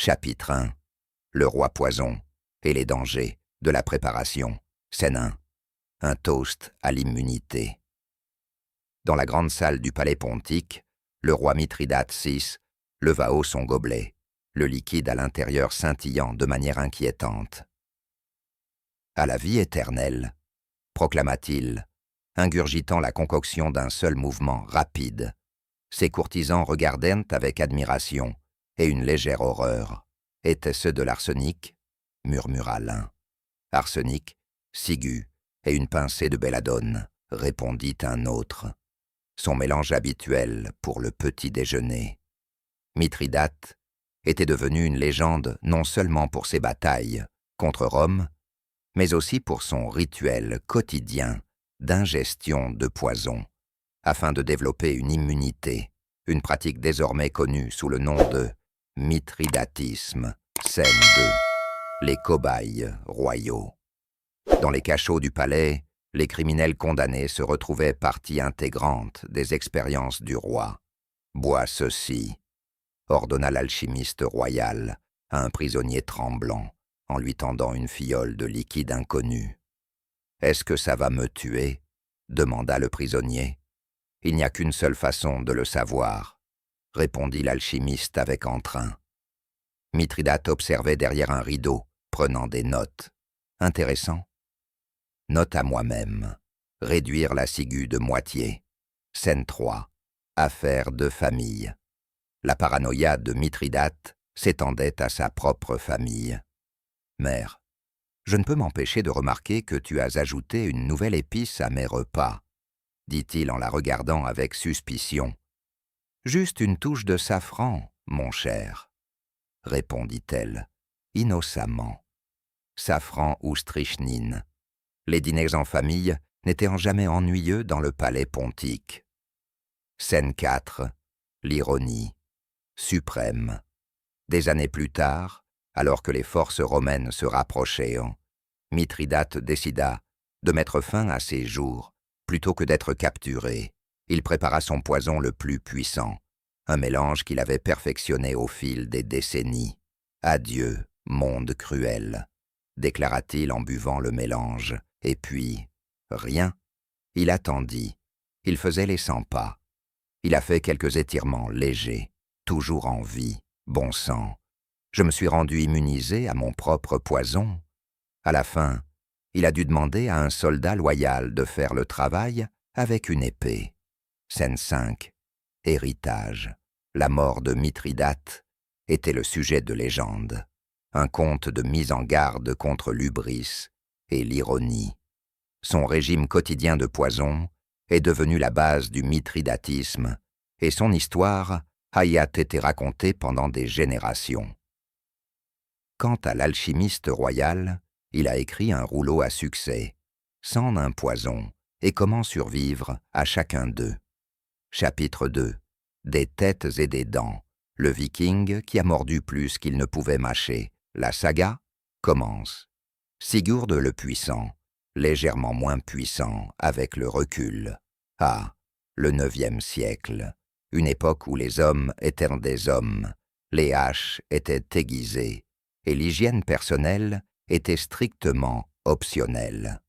Chapitre 1. Le roi poison et les dangers de la préparation. Scène 1. Un toast à l'immunité. Dans la grande salle du palais pontique, le roi Mithridate VI leva haut son gobelet, le liquide à l'intérieur scintillant de manière inquiétante. « À la vie éternelle », proclama-t-il, ingurgitant la concoction d'un seul mouvement rapide. Ses courtisans regardèrent avec admiration et une légère horreur. « Était-ce de l'arsenic » murmura l'un. « Arsenic, ciguë et une pincée de belladone » répondit un autre. Son mélange habituel pour le petit déjeuner. Mithridate était devenu une légende non seulement pour ses batailles contre Rome, mais aussi pour son rituel quotidien d'ingestion de poison, afin de développer une immunité, une pratique désormais connue sous le nom de mithridatisme. Scène 2. Les cobayes royaux. Dans les cachots du palais, les criminels condamnés se retrouvaient partie intégrante des expériences du roi. « Bois ceci », ordonna l'alchimiste royal à un prisonnier tremblant en lui tendant une fiole de liquide inconnu. « Est-ce que ça va me tuer » demanda le prisonnier. « Il n'y a qu'une seule façon de le savoir », répondit l'alchimiste avec entrain. Mithridate observait derrière un rideau, prenant des notes. Intéressant. Note à moi-même. Réduire la ciguë de moitié. Scène 3. Affaire de famille. La paranoïa de Mithridate s'étendait à sa propre famille. « Mère, je ne peux m'empêcher de remarquer que tu as ajouté une nouvelle épice à mes repas, » dit-il en la regardant avec suspicion. « Juste une touche de safran, mon cher, » répondit-elle, innocemment. Safran ou strychnine. Les dîners en famille n'étaient jamais ennuyeux dans le palais pontique. Scène 4. L'ironie. Suprême. Des années plus tard, alors que les forces romaines se rapprochaient, Mithridate décida de mettre fin à ses jours plutôt que d'être capturé. Il prépara son poison le plus puissant, un mélange qu'il avait perfectionné au fil des décennies. « Adieu, monde cruel », déclara-t-il en buvant le mélange. Et puis, rien. Il attendit. Il faisait les 100 pas. Il a fait quelques étirements légers, toujours en vie. Bon sang. Je me suis rendu immunisé à mon propre poison. À la fin, il a dû demander à un soldat loyal de faire le travail avec une épée. Scène 5. Héritage. La mort de Mithridate était le sujet de légende. Un conte de mise en garde contre l'hubris et l'ironie. Son régime quotidien de poison est devenu la base du mithridatisme et son histoire a été racontée pendant des générations. Quant à l'alchimiste royal, il a écrit un rouleau à succès, 100 nains poison et comment survivre à chacun d'eux. Chapitre 2. Des têtes et des dents. Le viking qui a mordu plus qu'il ne pouvait mâcher. La saga commence. Sigurd le puissant, légèrement moins puissant avec le recul. Ah, le 9e siècle, une époque où les hommes étaient des hommes, les haches étaient aiguisées, et l'hygiène personnelle était strictement optionnelle.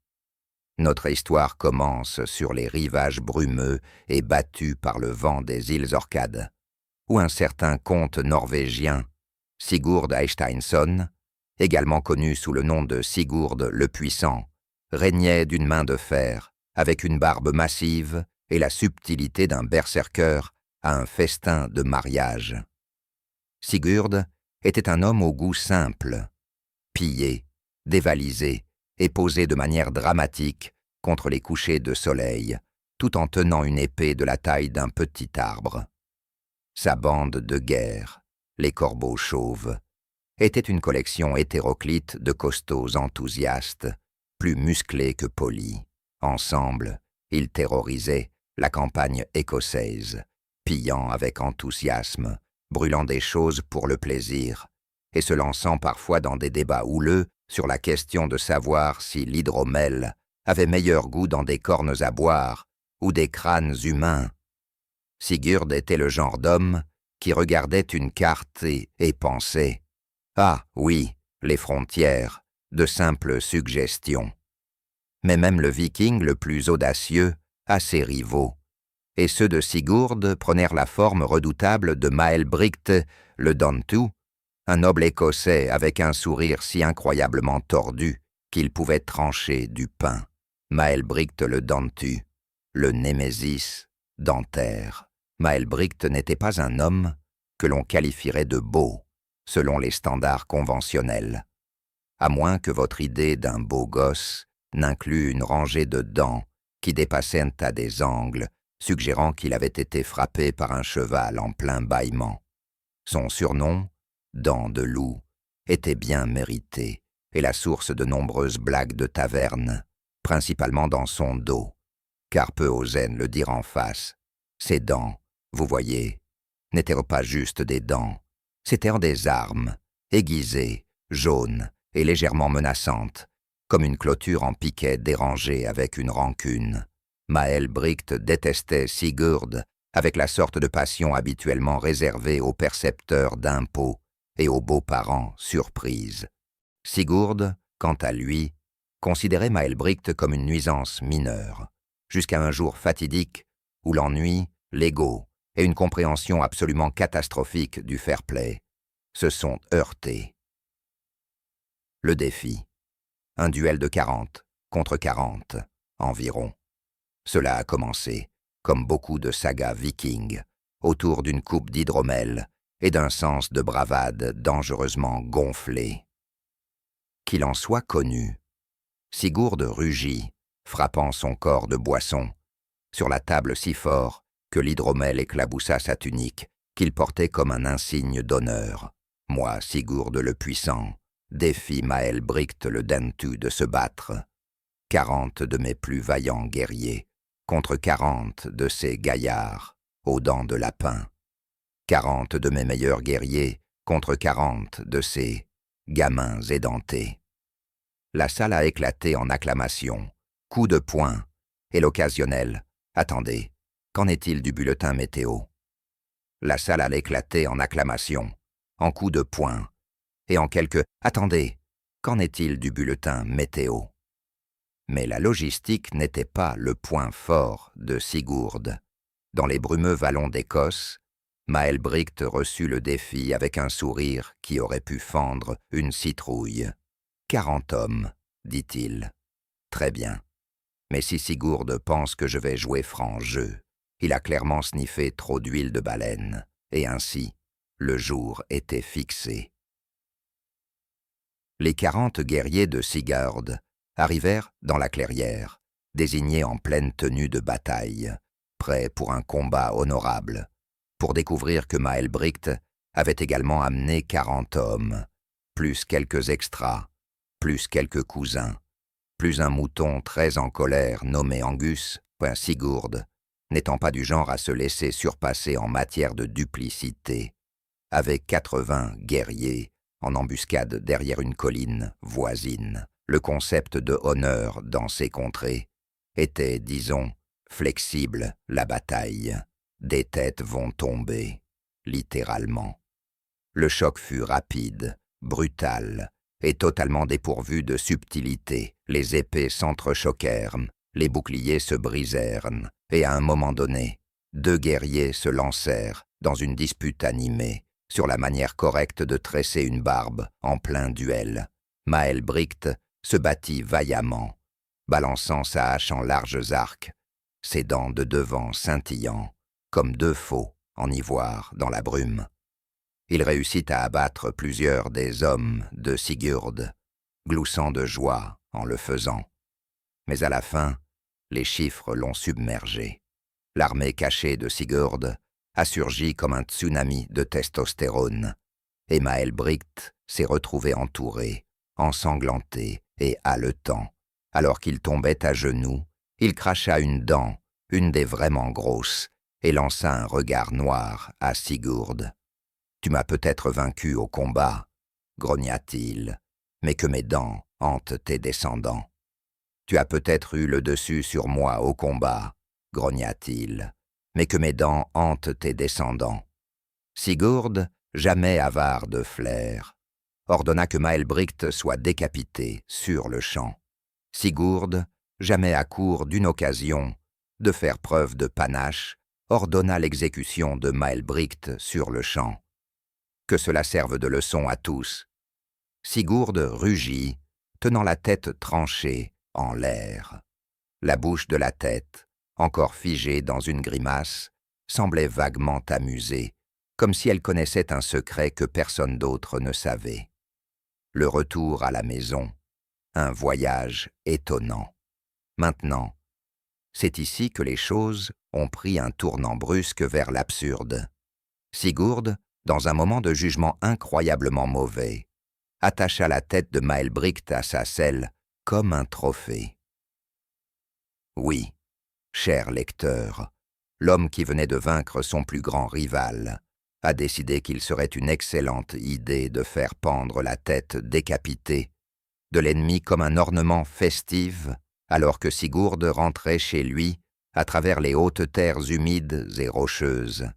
Notre histoire commence sur les rivages brumeux et battus par le vent des îles Orcades, où un certain comte norvégien, Sigurd Eysteinsson, également connu sous le nom de Sigurd le Puissant, régnait d'une main de fer, avec une barbe massive et la subtilité d'un berserker à un festin de mariage. Sigurd était un homme au goût simple, pillé, dévalisé et posé de manière dramatique contre les couchers de soleil, tout en tenant une épée de la taille d'un petit arbre. Sa bande de guerre, les corbeaux chauves, était une collection hétéroclite de costauds enthousiastes, plus musclés que polis. Ensemble, ils terrorisaient la campagne écossaise, pillant avec enthousiasme, brûlant des choses pour le plaisir, et se lançant parfois dans des débats houleux sur la question de savoir si l'hydromel avait meilleur goût dans des cornes à boire ou des crânes humains. Sigurd était le genre d'homme qui regardait une carte et pensait Ah, oui, les frontières, de simples suggestions. Mais même le viking le plus audacieux a ses rivaux, et ceux de Sigurd prenèrent la forme redoutable de Maelbricht le Dantu, un noble Écossais avec un sourire si incroyablement tordu qu'il pouvait trancher du pain. Maelbricht le Dantu, le Némésis dentaire. Maelbricht n'était pas un homme que l'on qualifierait de beau, selon les standards conventionnels, à moins que votre idée d'un beau gosse n'inclue une rangée de dents qui dépassaient à des angles, suggérant qu'il avait été frappé par un cheval en plein bâillement. Son surnom, Dent de loup, était bien mérité et la source de nombreuses blagues de taverne, principalement dans son dos, car peu osaient le dire en face. Ses dents, vous voyez, n'étaient pas juste des dents, c'étaient des armes, aiguisées, jaunes et légèrement menaçantes, comme une clôture en piquet dérangée avec une rancune. Maelbricht détestait Sigurd avec la sorte de passion habituellement réservée aux percepteurs d'impôts et aux beaux-parents surprises. Sigurd, quant à lui, considérait Maelbricht comme une nuisance mineure, jusqu'à un jour fatidique où l'ennui, l'ego et une compréhension absolument catastrophique du fair-play se sont heurtés. Le défi. Un duel de 40 contre 40, environ. Cela a commencé, comme beaucoup de sagas vikings, autour d'une coupe d'hydromel et d'un sens de bravade dangereusement gonflé. Qu'il en soit connu, Sigurd rugit, frappant son corps de boisson, sur la table si fort que l'hydromel éclaboussa sa tunique, qu'il portait comme un insigne d'honneur. Moi, Sigurd le Puissant, défie Maelbricht le Dantu de se battre. 40 de mes plus vaillants guerriers contre 40 de ces gaillards aux dents de lapin. 40 de mes meilleurs guerriers contre 40 de ces gamins édentés. La salle a éclaté en acclamations, coups de poing, et l'occasionnel « Attendez, qu'en est-il du bulletin météo ?» La salle a éclaté en acclamations, en coups de poing, et en quelques « Attendez, qu'en est-il du bulletin météo ?» Mais la logistique n'était pas le point fort de Sigurd. Dans les brumeux vallons d'Écosse, Maelbricht reçut le défi avec un sourire qui aurait pu fendre une citrouille. 40 hommes, dit-il. Très bien. Mais si Sigurd pense que je vais jouer franc jeu, il a clairement sniffé trop d'huile de baleine, et ainsi, le jour était fixé. Les 40 guerriers de Sigurd arrivèrent dans la clairière, désignés en pleine tenue de bataille, prêts pour un combat honorable, pour découvrir que Maelbricht avait également amené 40 hommes, plus quelques extras, plus quelques cousins, plus un mouton très en colère nommé Angus, Sigurd, n'étant pas du genre à se laisser surpasser en matière de duplicité, avec 80 guerriers en embuscade derrière une colline voisine. Le concept de honneur dans ces contrées était, disons, flexible, la bataille. Des têtes vont tomber, littéralement. Le choc fut rapide, brutal et totalement dépourvu de subtilité. Les épées s'entrechoquèrent, les boucliers se brisèrent, et à un moment donné, 2 guerriers se lancèrent dans une dispute animée sur la manière correcte de tresser une barbe en plein duel. Maelbricht se battit vaillamment, balançant sa hache en larges arcs, ses dents de devant scintillant, comme 2 faux en ivoire dans la brume. Il réussit à abattre plusieurs des hommes de Sigurd, gloussant de joie en le faisant. Mais à la fin, les chiffres l'ont submergé. L'armée cachée de Sigurd a surgi comme un tsunami de testostérone, et Maelbricht s'est retrouvé entouré, ensanglanté et haletant. Alors qu'il tombait à genoux, il cracha une dent, une des vraiment grosses, et lança un regard noir à Sigurd. « Tu m'as peut-être vaincu au combat, grogna-t-il, mais que mes dents hantent tes descendants. Tu as peut-être eu le dessus sur moi au combat, grogna-t-il, mais que mes dents hantent tes descendants. Sigurd, jamais avare de flair. ordonna que Maelbrigt soit décapité sur le champ. Sigurd, jamais à court d'une occasion de faire preuve de panache, ordonna l'exécution de Maelbrigt sur le champ. Que cela serve de leçon à tous. Sigurd rugit, tenant la tête tranchée en l'air. La bouche de la tête, encore figée dans une grimace, semblait vaguement amusée, comme si elle connaissait un secret que personne d'autre ne savait. Le retour à la maison, un voyage étonnant. Maintenant, c'est ici que les choses ont pris un tournant brusque vers l'absurde. Sigurd, dans un moment de jugement incroyablement mauvais, attacha la tête de Maelbrigt à sa selle comme un trophée. Oui, cher lecteur, l'homme qui venait de vaincre son plus grand rival a décidé qu'il serait une excellente idée de faire pendre la tête décapitée de l'ennemi comme un ornement festif, alors que Sigurd rentrait chez lui à travers les hautes terres humides et rocheuses.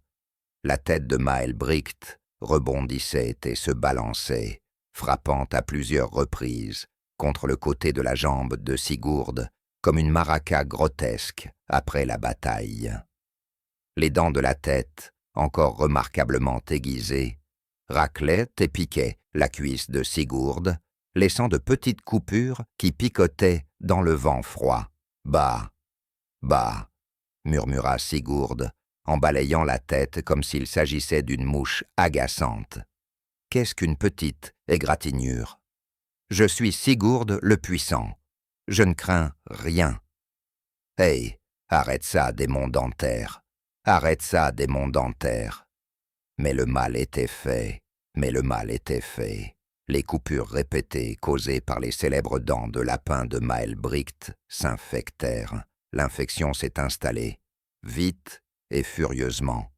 La tête de Maelbrigt rebondissait et se balançait, frappant à plusieurs reprises contre le côté de la jambe de Sigurd, comme une maraca grotesque après la bataille. Les dents de la tête, encore remarquablement aiguisées, raclaient et piquaient la cuisse de Sigurd, laissant de petites coupures qui picotaient dans le vent froid. « Bah, bah !» murmura Sigurd, en balayant la tête comme s'il s'agissait d'une mouche agaçante. « Qu'est-ce qu'une petite égratignure? Je suis Sigurd le Puissant. Je ne crains rien. » « Hey, arrête ça, démon dentaire. Arrête ça, démon dentaire. » Mais le mal était fait, mais le mal était fait. Les coupures répétées causées par les célèbres dents de lapin de Maelbrigt s'infectèrent. L'infection s'est installée, vite et furieusement,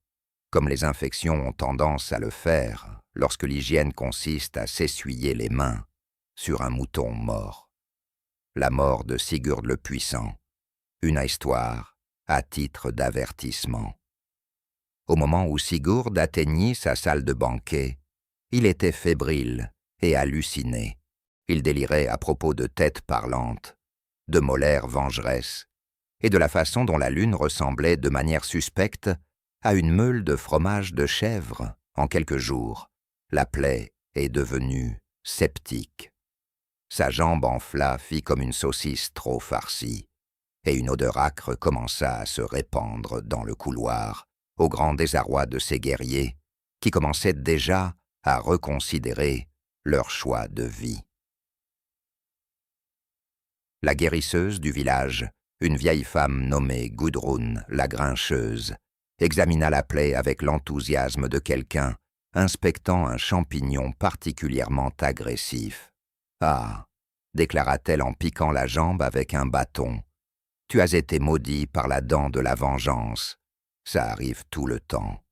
comme les infections ont tendance à le faire lorsque l'hygiène consiste à s'essuyer les mains sur un mouton mort. La mort de Sigurd le Puissant, une histoire à titre d'avertissement. Au moment où Sigurd atteignit sa salle de banquet, il était fébrile et halluciné. Il délirait à propos de têtes parlantes, de molaires vengeresses, et de la façon dont la lune ressemblait de manière suspecte à une meule de fromage de chèvre. En quelques jours, la plaie est devenue septique. Sa jambe enfla fit comme une saucisse trop farcie, et une odeur âcre commença à se répandre dans le couloir, au grand désarroi de ces guerriers qui commençaient déjà à reconsidérer leur choix de vie. La guérisseuse du village, une vieille femme nommée Gudrun la Grincheuse, examina la plaie avec l'enthousiasme de quelqu'un inspectant un champignon particulièrement agressif. « Ah !» déclara-t-elle en piquant la jambe avec un bâton. « Tu as été maudit par la dent de la vengeance. Ça arrive tout le temps. »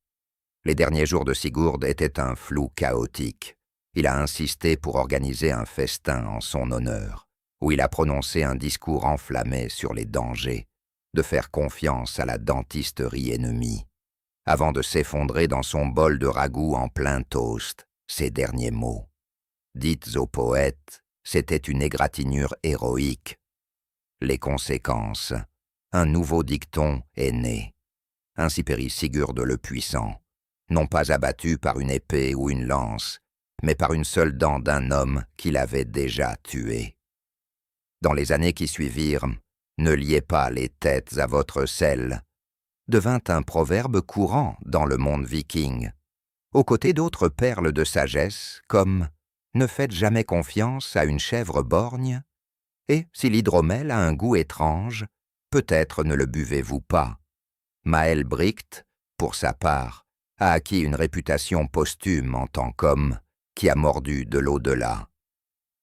Les derniers jours de Sigurd étaient un flou chaotique. Il a insisté pour organiser un festin en son honneur, où il a prononcé un discours enflammé sur les dangers de faire confiance à la dentisterie ennemie, avant de s'effondrer dans son bol de ragoût en plein toast, ces derniers mots. Dites aux poètes, c'était une égratignure héroïque. Les conséquences, un nouveau dicton est né. Ainsi périt Sigurd le Puissant, non pas abattu par une épée ou une lance, mais par une seule dent d'un homme qu'il avait déjà tué. Dans les années qui suivirent, « Ne liez pas les têtes à votre selle » devint un proverbe courant dans le monde viking, aux côtés d'autres perles de sagesse comme « Ne faites jamais confiance à une chèvre borgne » et « Si l'hydromel a un goût étrange, peut-être ne le buvez-vous pas ». Maelbrigt, pour sa part, a acquis une réputation posthume en tant qu'homme qui a mordu de l'au-delà.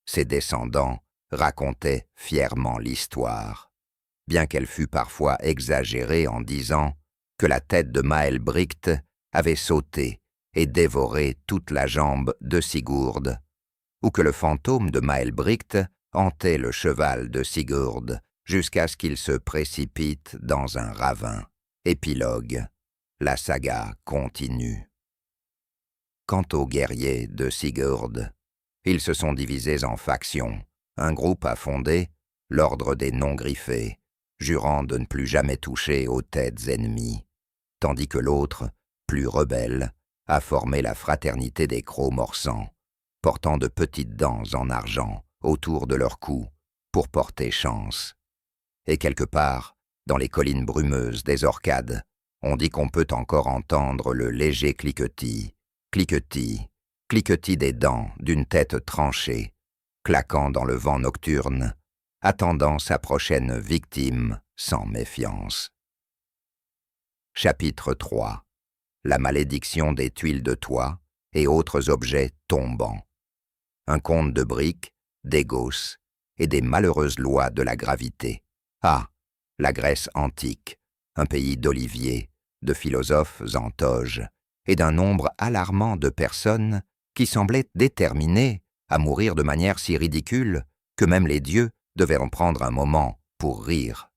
Ses descendants racontaient fièrement l'histoire, bien qu'elle fût parfois exagérée en disant que la tête de Maelbrigt avait sauté et dévoré toute la jambe de Sigurd, ou que le fantôme de Maelbrigt hantait le cheval de Sigurd jusqu'à ce qu'il se précipite dans un ravin. Épilogue. La saga continue. Quant aux guerriers de Sigurd, Ils se sont divisés en factions. Un groupe a fondé l'Ordre des Non-Griffés, jurant de ne plus jamais toucher aux têtes ennemies, tandis que l'autre, plus rebelle, a formé la Fraternité des Crocs-Morsants, portant de petites dents en argent autour de leur cou pour porter chance. Et quelque part, dans les collines brumeuses des Orcades, on dit qu'on peut encore entendre le léger cliquetis, cliquetis, cliquetis des dents d'une tête tranchée, claquant dans le vent nocturne, attendant sa prochaine victime sans méfiance. Chapitre 3. La malédiction des tuiles de toit et autres objets tombants. Un conte de briques, d'égos et des malheureuses lois de la gravité. Ah, la Grèce antique, un pays d'oliviers, de philosophes en toge et d'un nombre alarmant de personnes qui semblaient déterminées à mourir de manière si ridicule que même les dieux devaient en prendre un moment pour rire.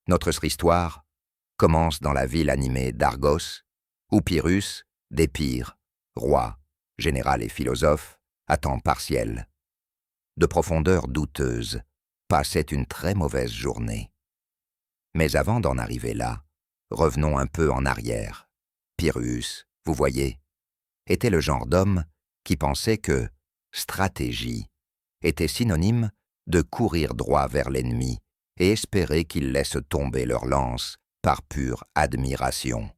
Notre histoire commence dans la ville animée d'Argos, où Pyrrhus, d'Épire, roi, général et philosophe, à temps partiel, de profondeur douteuse, passait une très mauvaise journée. Mais avant d'en arriver là, revenons un peu en arrière. Pyrrhus, vous voyez, était le genre d'homme qui pensait que stratégie était synonyme de courir droit vers l'ennemi et espérer qu'il laisse tomber leur lance par pure admiration.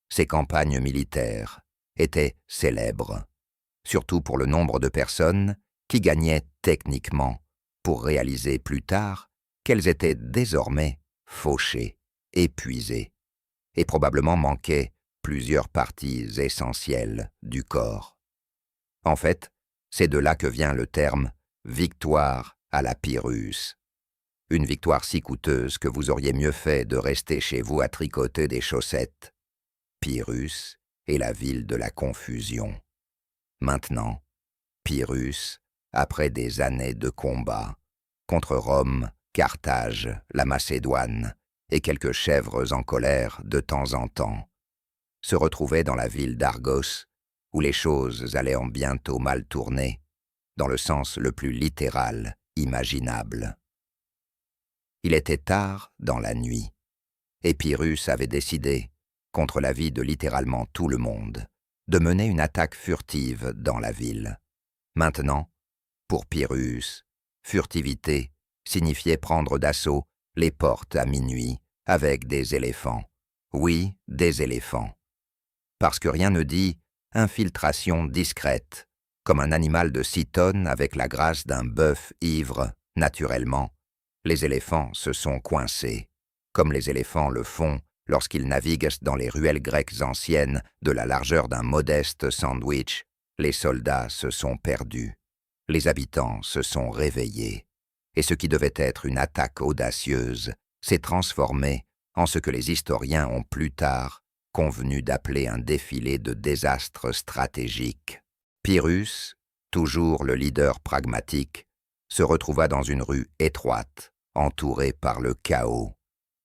Ses campagnes militaires étaient célèbres, surtout pour le nombre de personnes qui gagnaient techniquement pour réaliser plus tard qu'elles étaient désormais fauchées, épuisées, et probablement manquaient plusieurs parties essentielles du corps. En fait, c'est de là que vient le terme « victoire à la Pyrrhus ». Une victoire si coûteuse que vous auriez mieux fait de rester chez vous à tricoter des chaussettes. Pyrrhus est la ville de la confusion. Maintenant, Pyrrhus, après des années de combat, contre Rome, Carthage, la Macédoine et quelques chèvres en colère de temps en temps, se retrouvait dans la ville d'Argos, où les choses allaient en bientôt mal tourner, dans le sens le plus littéral imaginable. Il était tard dans la nuit, et Pyrrhus avait décidé, contre l'avis de littéralement tout le monde, de mener une attaque furtive dans la ville. Maintenant, pour Pyrrhus, furtivité signifiait prendre d'assaut les portes à minuit avec des éléphants. Oui, des éléphants. Parce que rien ne dit infiltration discrète, comme un animal de 6 tonnes avec la grâce d'un bœuf ivre, naturellement. Les éléphants se sont coincés, comme les éléphants le font lorsqu'ils naviguent dans les ruelles grecques anciennes de la largeur d'un modeste sandwich. Les soldats se sont perdus, les habitants se sont réveillés, et ce qui devait être une attaque audacieuse s'est transformé en ce que les historiens ont plus tard convenu d'appeler un défilé de désastres stratégiques. Pyrrhus, toujours le leader pragmatique, se retrouva dans une rue étroite, entourée par le chaos.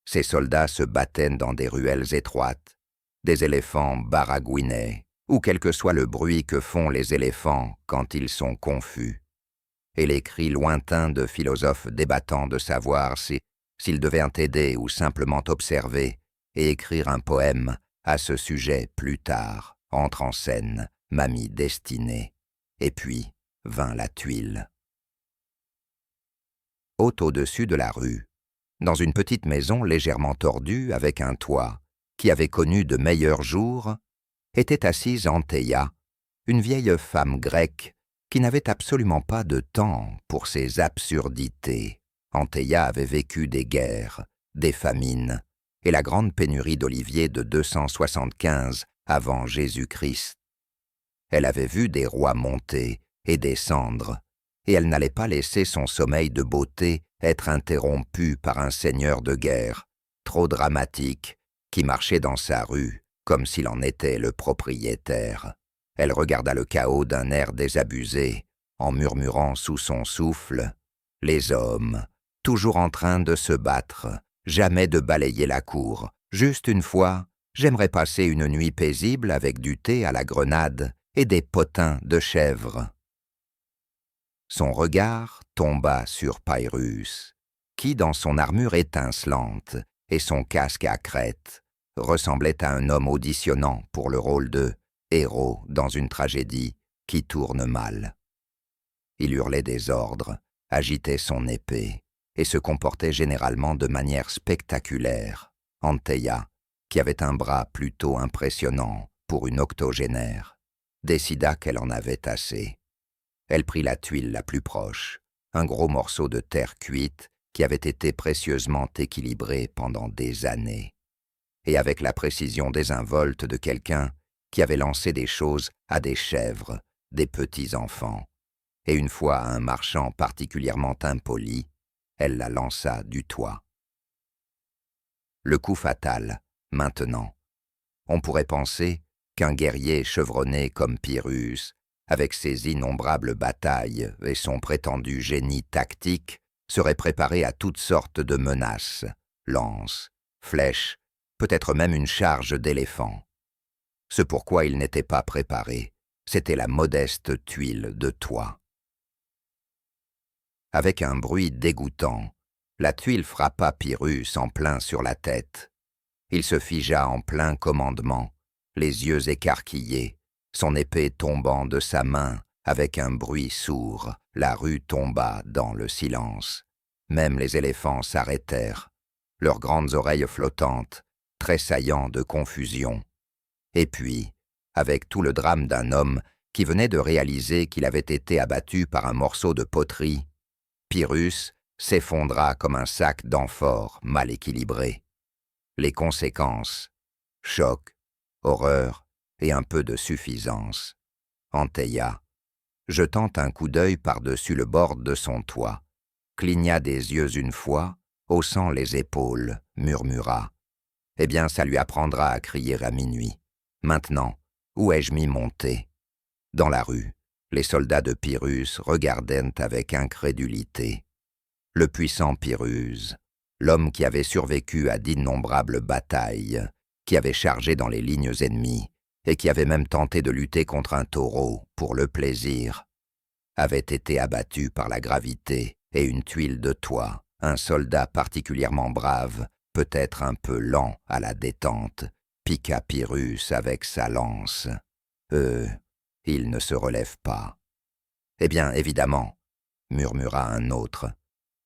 Ses soldats se battaient dans des ruelles étroites, des éléphants baragouinaient, ou quel que soit le bruit que font les éléphants quand ils sont confus, et les cris lointains de philosophes débattant de savoir s'ils devaient aider ou simplement observer et écrire un poème à ce sujet plus tard, entre en scène, mamie destinée, et puis vint la tuile. Haut au-dessus de la rue, dans une petite maison légèrement tordue avec un toit qui avait connu de meilleurs jours, était assise Antheia, une vieille femme grecque qui n'avait absolument pas de temps pour ces absurdités. Antheia avait vécu des guerres, des famines et la grande pénurie d'oliviers de 275 avant Jésus-Christ. Elle avait vu des rois monter et descendre, et elle n'allait pas laisser son sommeil de beauté être interrompu par un seigneur de guerre, trop dramatique, qui marchait dans sa rue comme s'il en était le propriétaire. Elle regarda le chaos d'un air désabusé, en murmurant sous son souffle « Les hommes, toujours en train de se battre, jamais de balayer la cour. Juste une fois, j'aimerais passer une nuit paisible avec du thé à la grenade et des potins de chèvre. » Son regard tomba sur Pyrrhus, qui, dans son armure étincelante et son casque à crête, ressemblait à un homme auditionnant pour le rôle de héros dans une tragédie qui tourne mal. Il hurlait des ordres, agitait son épée et se comportait généralement de manière spectaculaire. Anteia, qui avait un bras plutôt impressionnant pour une octogénaire, décida qu'elle en avait assez. Elle prit la tuile la plus proche, un gros morceau de terre cuite qui avait été précieusement équilibré pendant des années, et avec la précision désinvolte de quelqu'un qui avait lancé des choses à des chèvres, des petits-enfants, et une fois à un marchand particulièrement impoli, elle la lança du toit. Le coup fatal, maintenant. On pourrait penser qu'un guerrier chevronné comme Pyrrhus, avec ses innombrables batailles et son prétendu génie tactique, serait préparé à toutes sortes de menaces, lances, flèches, peut-être même une charge d'éléphant. Ce pourquoi il n'était pas préparé, c'était la modeste tuile de toit. Avec un bruit dégoûtant, la tuile frappa Pyrrhus en plein sur la tête. Il se figea en plein commandement, les yeux écarquillés, son épée tombant de sa main avec un bruit sourd. La rue tomba dans le silence. Même les éléphants s'arrêtèrent, leurs grandes oreilles flottantes, tressaillant de confusion. Et puis, avec tout le drame d'un homme qui venait de réaliser qu'il avait été abattu par un morceau de poterie, Pyrrhus s'effondra comme un sac d'amphore mal équilibré. Les conséquences, choc, horreur et un peu de suffisance. Anteia, jetant un coup d'œil par-dessus le bord de son toit, cligna des yeux une fois, haussant les épaules, murmura « Eh bien, ça lui apprendra à crier à minuit. Maintenant, où ai-je m'y monter ?» Dans la rue, les soldats de Pyrrhus regardaient avec incrédulité. Le puissant Pyrrhus, l'homme qui avait survécu à d'innombrables batailles, qui avait chargé dans les lignes ennemies et qui avait même tenté de lutter contre un taureau pour le plaisir, avait été abattu par la gravité et une tuile de toit. Un soldat particulièrement brave, peut-être un peu lent à la détente, piqua Pyrrhus avec sa lance. Il ne se relève pas. Eh bien, évidemment, murmura un autre,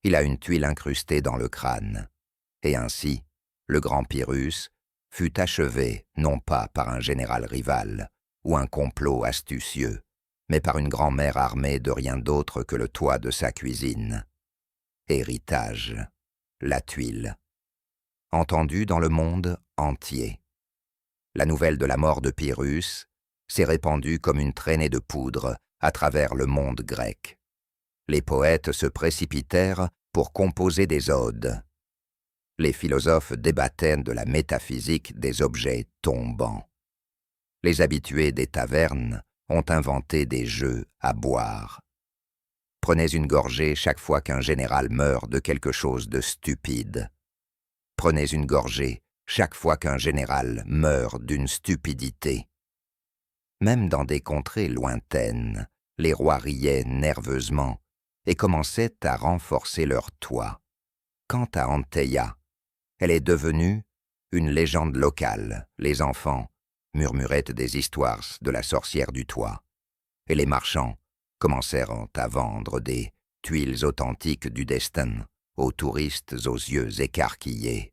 il a une tuile incrustée dans le crâne. Et ainsi, le grand Pyrrhus fut achevé non pas par un général rival ou un complot astucieux, mais par une grand-mère armée de rien d'autre que le toit de sa cuisine. Héritage, la tuile. Entendu dans le monde entier. La nouvelle de la mort de Pyrrhus s'est répandue comme une traînée de poudre à travers le monde grec. Les poètes se précipitèrent pour composer des odes. Les philosophes débattaient de la métaphysique des objets tombants. Les habitués des tavernes ont inventé des jeux à boire. Prenez une gorgée chaque fois qu'un général meurt de quelque chose de stupide. Prenez une gorgée chaque fois qu'un général meurt d'une stupidité. Même dans des contrées lointaines, les rois riaient nerveusement et commençaient à renforcer leur toit. Quant à Anteia, elle est devenue une légende locale. Les enfants murmuraient des histoires de la sorcière du toit, et les marchands commencèrent à vendre des tuiles authentiques du destin aux touristes aux yeux écarquillés.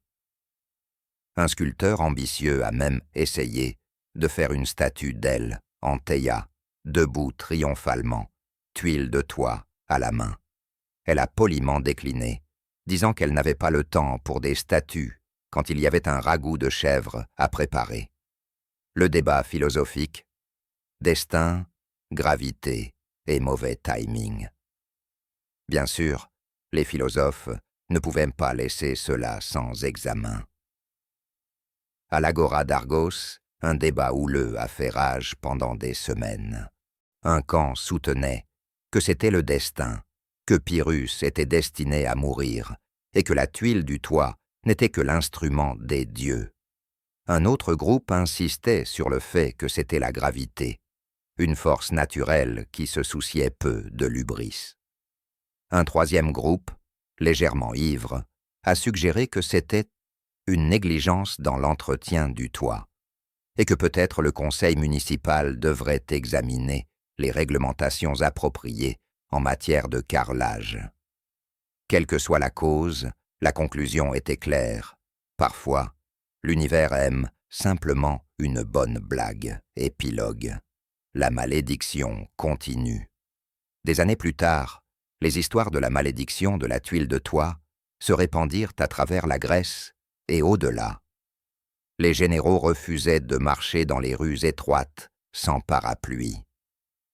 Un sculpteur ambitieux a même essayé de faire une statue d'elle, Anteia, debout triomphalement, tuile de toit à la main. Elle a poliment décliné, disant qu'elle n'avait pas le temps pour des statues quand il y avait un ragoût de chèvre à préparer. Le débat philosophique, destin, gravité et mauvais timing. Bien sûr, les philosophes ne pouvaient pas laisser cela sans examen. À l'agora d'Argos, un débat houleux a fait rage pendant des semaines. Un camp soutenait que c'était le destin, que Pyrrhus était destiné à mourir et que la tuile du toit n'était que l'instrument des dieux. Un autre groupe insistait sur le fait que c'était la gravité, une force naturelle qui se souciait peu de l'hubris. Un troisième groupe, légèrement ivre, a suggéré que c'était une négligence dans l'entretien du toit, et que peut-être le conseil municipal devrait examiner les réglementations appropriées en matière de carrelage. Quelle que soit la cause, la conclusion était claire. Parfois, l'univers aime simplement une bonne blague. Épilogue. La malédiction continue. Des années plus tard, les histoires de la malédiction de la tuile de toit se répandirent à travers la Grèce et au-delà. Les généraux refusaient de marcher dans les rues étroites sans parapluie.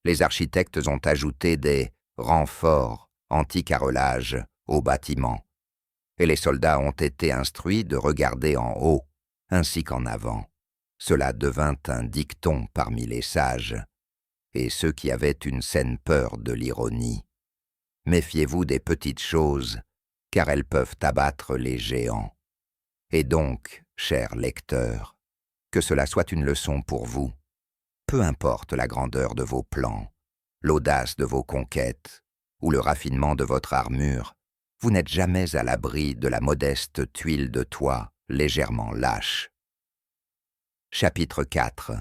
Les architectes ont ajouté des renforts anti-carrelage aux bâtiments, et les soldats ont été instruits de regarder en haut ainsi qu'en avant. Cela devint un dicton parmi les sages, et ceux qui avaient une saine peur de l'ironie. Méfiez-vous des petites choses, car elles peuvent abattre les géants. Et donc, chers lecteurs, que cela soit une leçon pour vous. Peu importe la grandeur de vos plans, l'audace de vos conquêtes ou le raffinement de votre armure, vous n'êtes jamais à l'abri de la modeste tuile de toit légèrement lâche. Chapitre 4.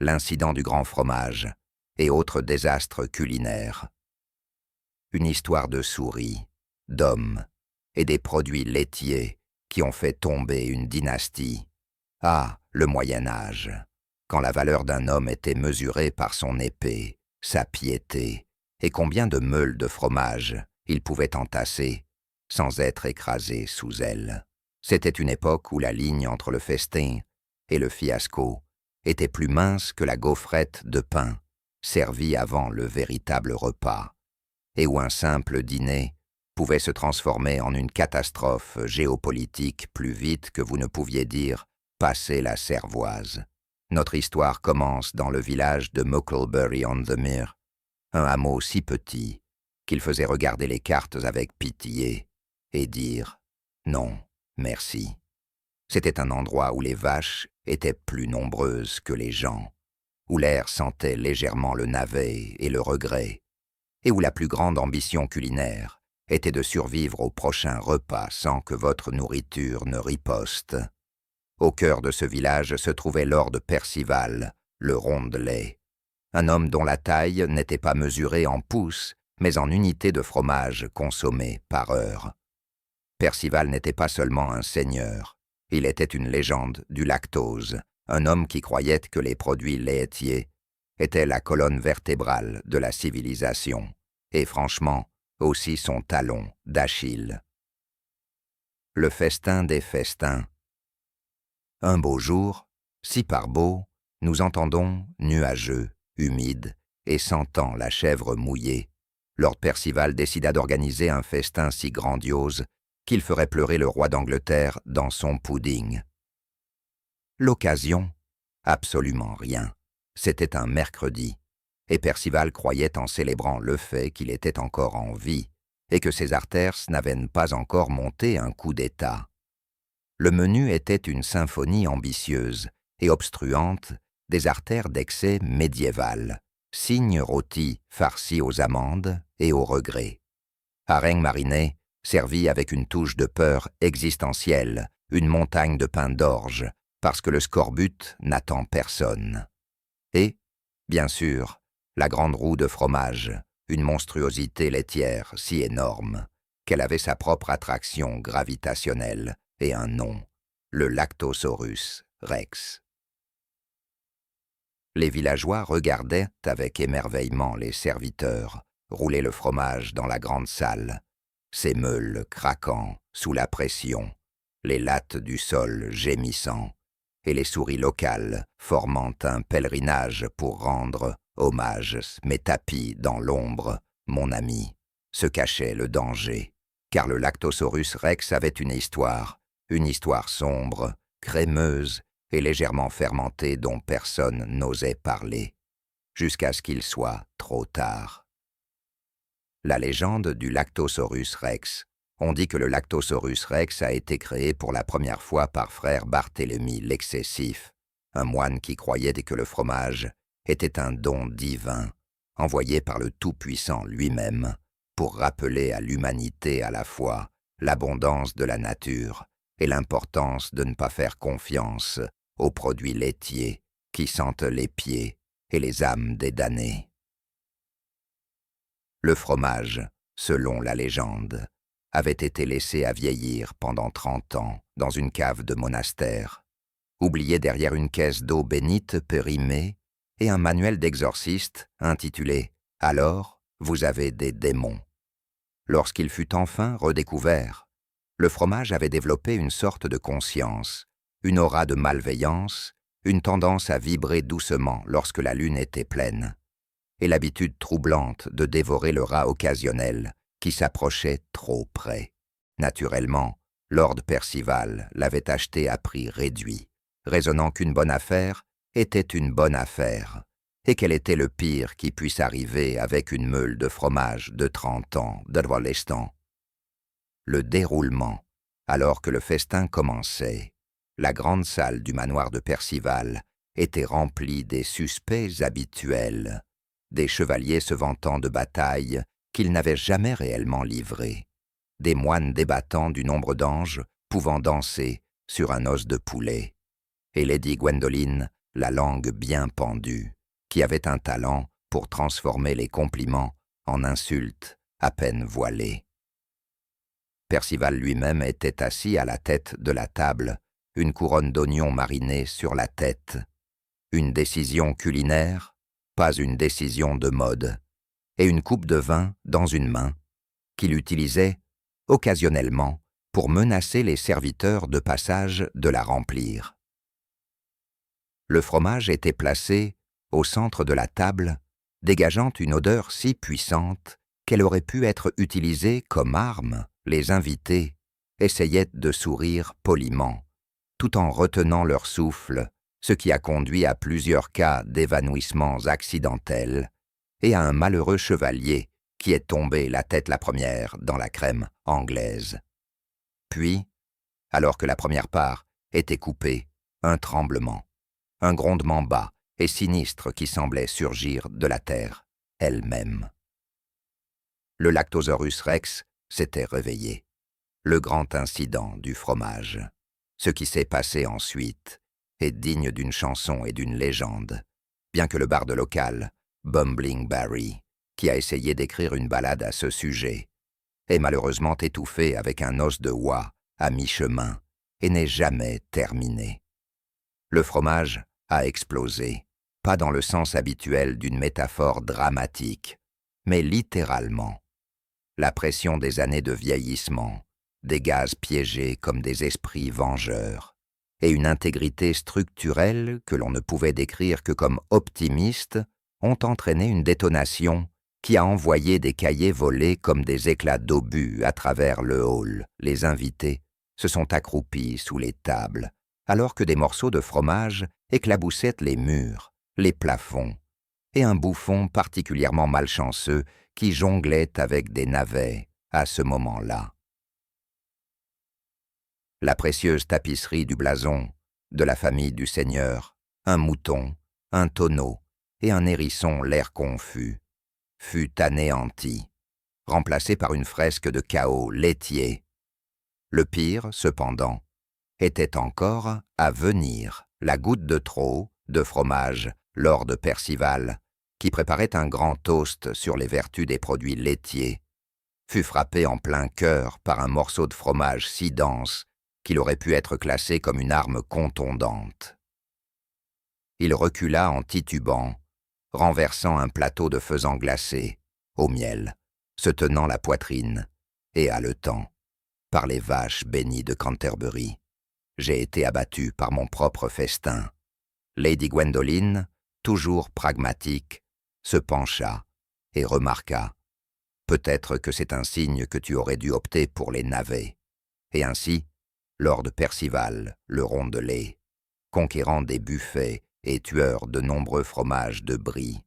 L'incident du grand fromage et autres désastres culinaires. Une histoire de souris, d'hommes et des produits laitiers qui ont fait tomber une dynastie. Ah, le Moyen-Âge, quand la valeur d'un homme était mesurée par son épée, sa piété, et combien de meules de fromage il pouvait entasser sans être écrasé sous elle. C'était une époque où la ligne entre le festin et le fiasco était plus mince que la gaufrette de pain servie avant le véritable repas, et où un simple dîner pouvait se transformer en une catastrophe géopolitique plus vite que vous ne pouviez dire « passer la cervoise ». Notre histoire commence dans le village de Mucklebury-on-the-Mere, un hameau si petit qu'il faisait regarder les cartes avec pitié et dire « non, merci ». C'était un endroit où les vaches étaient plus nombreuses que les gens, où l'air sentait légèrement le navet et le regret, et où la plus grande ambition culinaire était de survivre au prochain repas sans que votre nourriture ne riposte. Au cœur de ce village se trouvait Lord Percival, le rondelet, un homme dont la taille n'était pas mesurée en pouces, mais en unités de fromage consommées par heure. Percival n'était pas seulement un seigneur, il était une légende du lactose, un homme qui croyait que les produits laitiers étaient la colonne vertébrale de la civilisation, et franchement, aussi son talon d'Achille. Le festin des festins. Un beau jour, si par beau, nous entendons, nuageux, humide, et sentant la chèvre mouillée, Lord Percival décida d'organiser un festin si grandiose qu'il ferait pleurer le roi d'Angleterre dans son pudding. L'occasion? Absolument rien. C'était un mercredi, et Percival croyait en célébrant le fait qu'il était encore en vie, et que ses artères n'avaient pas encore monté un coup d'État. Le menu était une symphonie ambitieuse et obstruante des artères d'excès médiévales, cygnes rôtis farcis aux amandes et au regret. Hareng mariné, servi avec une touche de peur existentielle, une montagne de pain d'orge, parce que le scorbut n'attend personne. Et, bien sûr, la grande roue de fromage, une monstruosité laitière si énorme qu'elle avait sa propre attraction gravitationnelle et un nom, le Lactosaurus rex. Les villageois regardaient avec émerveillement les serviteurs rouler le fromage dans la grande salle, ces meules craquant sous la pression, les lattes du sol gémissant, et les souris locales formant un pèlerinage pour rendre hommage, mais tapis dans l'ombre, mon ami, se cachait le danger, car le Lactosaurus rex avait une histoire sombre, crémeuse et légèrement fermentée dont personne n'osait parler, jusqu'à ce qu'il soit trop tard. La légende du Lactosaurus rex. On dit que le Lactosaurus rex a été créé pour la première fois par frère Barthélemy l'Excessif, un moine qui croyait que le fromage était un don divin, envoyé par le Tout-Puissant lui-même, pour rappeler à l'humanité à la fois l'abondance de la nature et l'importance de ne pas faire confiance aux produits laitiers qui sentent les pieds et les âmes des damnés. Le fromage, selon la légende, avait été laissé à vieillir pendant 30 ans dans une cave de monastère, oublié derrière une caisse d'eau bénite périmée et un manuel d'exorciste intitulé « Alors, vous avez des démons ». Lorsqu'il fut enfin redécouvert, le fromage avait développé une sorte de conscience, une aura de malveillance, une tendance à vibrer doucement lorsque la lune était pleine, et l'habitude troublante de dévorer le rat occasionnel qui s'approchait trop près. Naturellement, Lord Percival l'avait acheté à prix réduit, raisonnant qu'une bonne affaire était une bonne affaire, et quel était le pire qui puisse arriver avec une meule de fromage de 30 ans d'Advalestan. Le déroulement, alors que le festin commençait, la grande salle du manoir de Percival était remplie des suspects habituels, des chevaliers se vantant de batailles qu'ils n'avaient jamais réellement livrées, des moines débattant du nombre d'anges pouvant danser sur un os de poulet, et Lady Gwendoline, la langue bien pendue, qui avait un talent pour transformer les compliments en insultes à peine voilées. Percival lui-même était assis à la tête de la table, une couronne d'oignons marinés sur la tête. Une décision culinaire, pas une décision de mode, et une coupe de vin dans une main, qu'il utilisait, occasionnellement, pour menacer les serviteurs de passage de la remplir. Le fromage était placé au centre de la table, dégageant une odeur si puissante qu'elle aurait pu être utilisée comme arme. Les invités essayaient de sourire poliment, tout en retenant leur souffle, ce qui a conduit à plusieurs cas d'évanouissements accidentels et à un malheureux chevalier qui est tombé la tête la première dans la crème anglaise. Puis, alors que la première part était coupée, un tremblement, un grondement bas et sinistre qui semblait surgir de la terre elle-même. Le Lactosaurus rex s'était réveillé. Le grand incident du fromage. Ce qui s'est passé ensuite est digne d'une chanson et d'une légende, bien que le barde local, Bumbling Barry, qui a essayé d'écrire une ballade à ce sujet, est malheureusement étouffé avec un os de oie à mi-chemin et n'est jamais terminé. Le fromage a explosé, pas dans le sens habituel d'une métaphore dramatique, mais littéralement. La pression des années de vieillissement, des gaz piégés comme des esprits vengeurs, et une intégrité structurelle que l'on ne pouvait décrire que comme optimiste, ont entraîné une détonation qui a envoyé des cahiers volés comme des éclats d'obus à travers le hall. Les invités se sont accroupis sous les tables, alors que des morceaux de fromage éclaboussaient les murs, les plafonds, et un bouffon particulièrement malchanceux qui jonglait avec des navets à ce moment-là. La précieuse tapisserie du blason, de la famille du Seigneur, un mouton, un tonneau et un hérisson l'air confus, fut anéantie, remplacée par une fresque de chaos laitier. Le pire, cependant, était encore à venir. La goutte de trop de fromage, Lord Percival, qui préparait un grand toast sur les vertus des produits laitiers, fut frappé en plein cœur par un morceau de fromage si dense qu'il aurait pu être classé comme une arme contondante. Il recula en titubant, renversant un plateau de faisan glacé, au miel, se tenant la poitrine et haletant. Par les vaches bénies de Canterbury, j'ai été abattu par mon propre festin. Lady Gwendoline, toujours pragmatique, se pencha et remarqua « Peut-être que c'est un signe que tu aurais dû opter pour les navets. » Et ainsi, Lord Percival, le rondelet, conquérant des buffets et tueur de nombreux fromages de brie,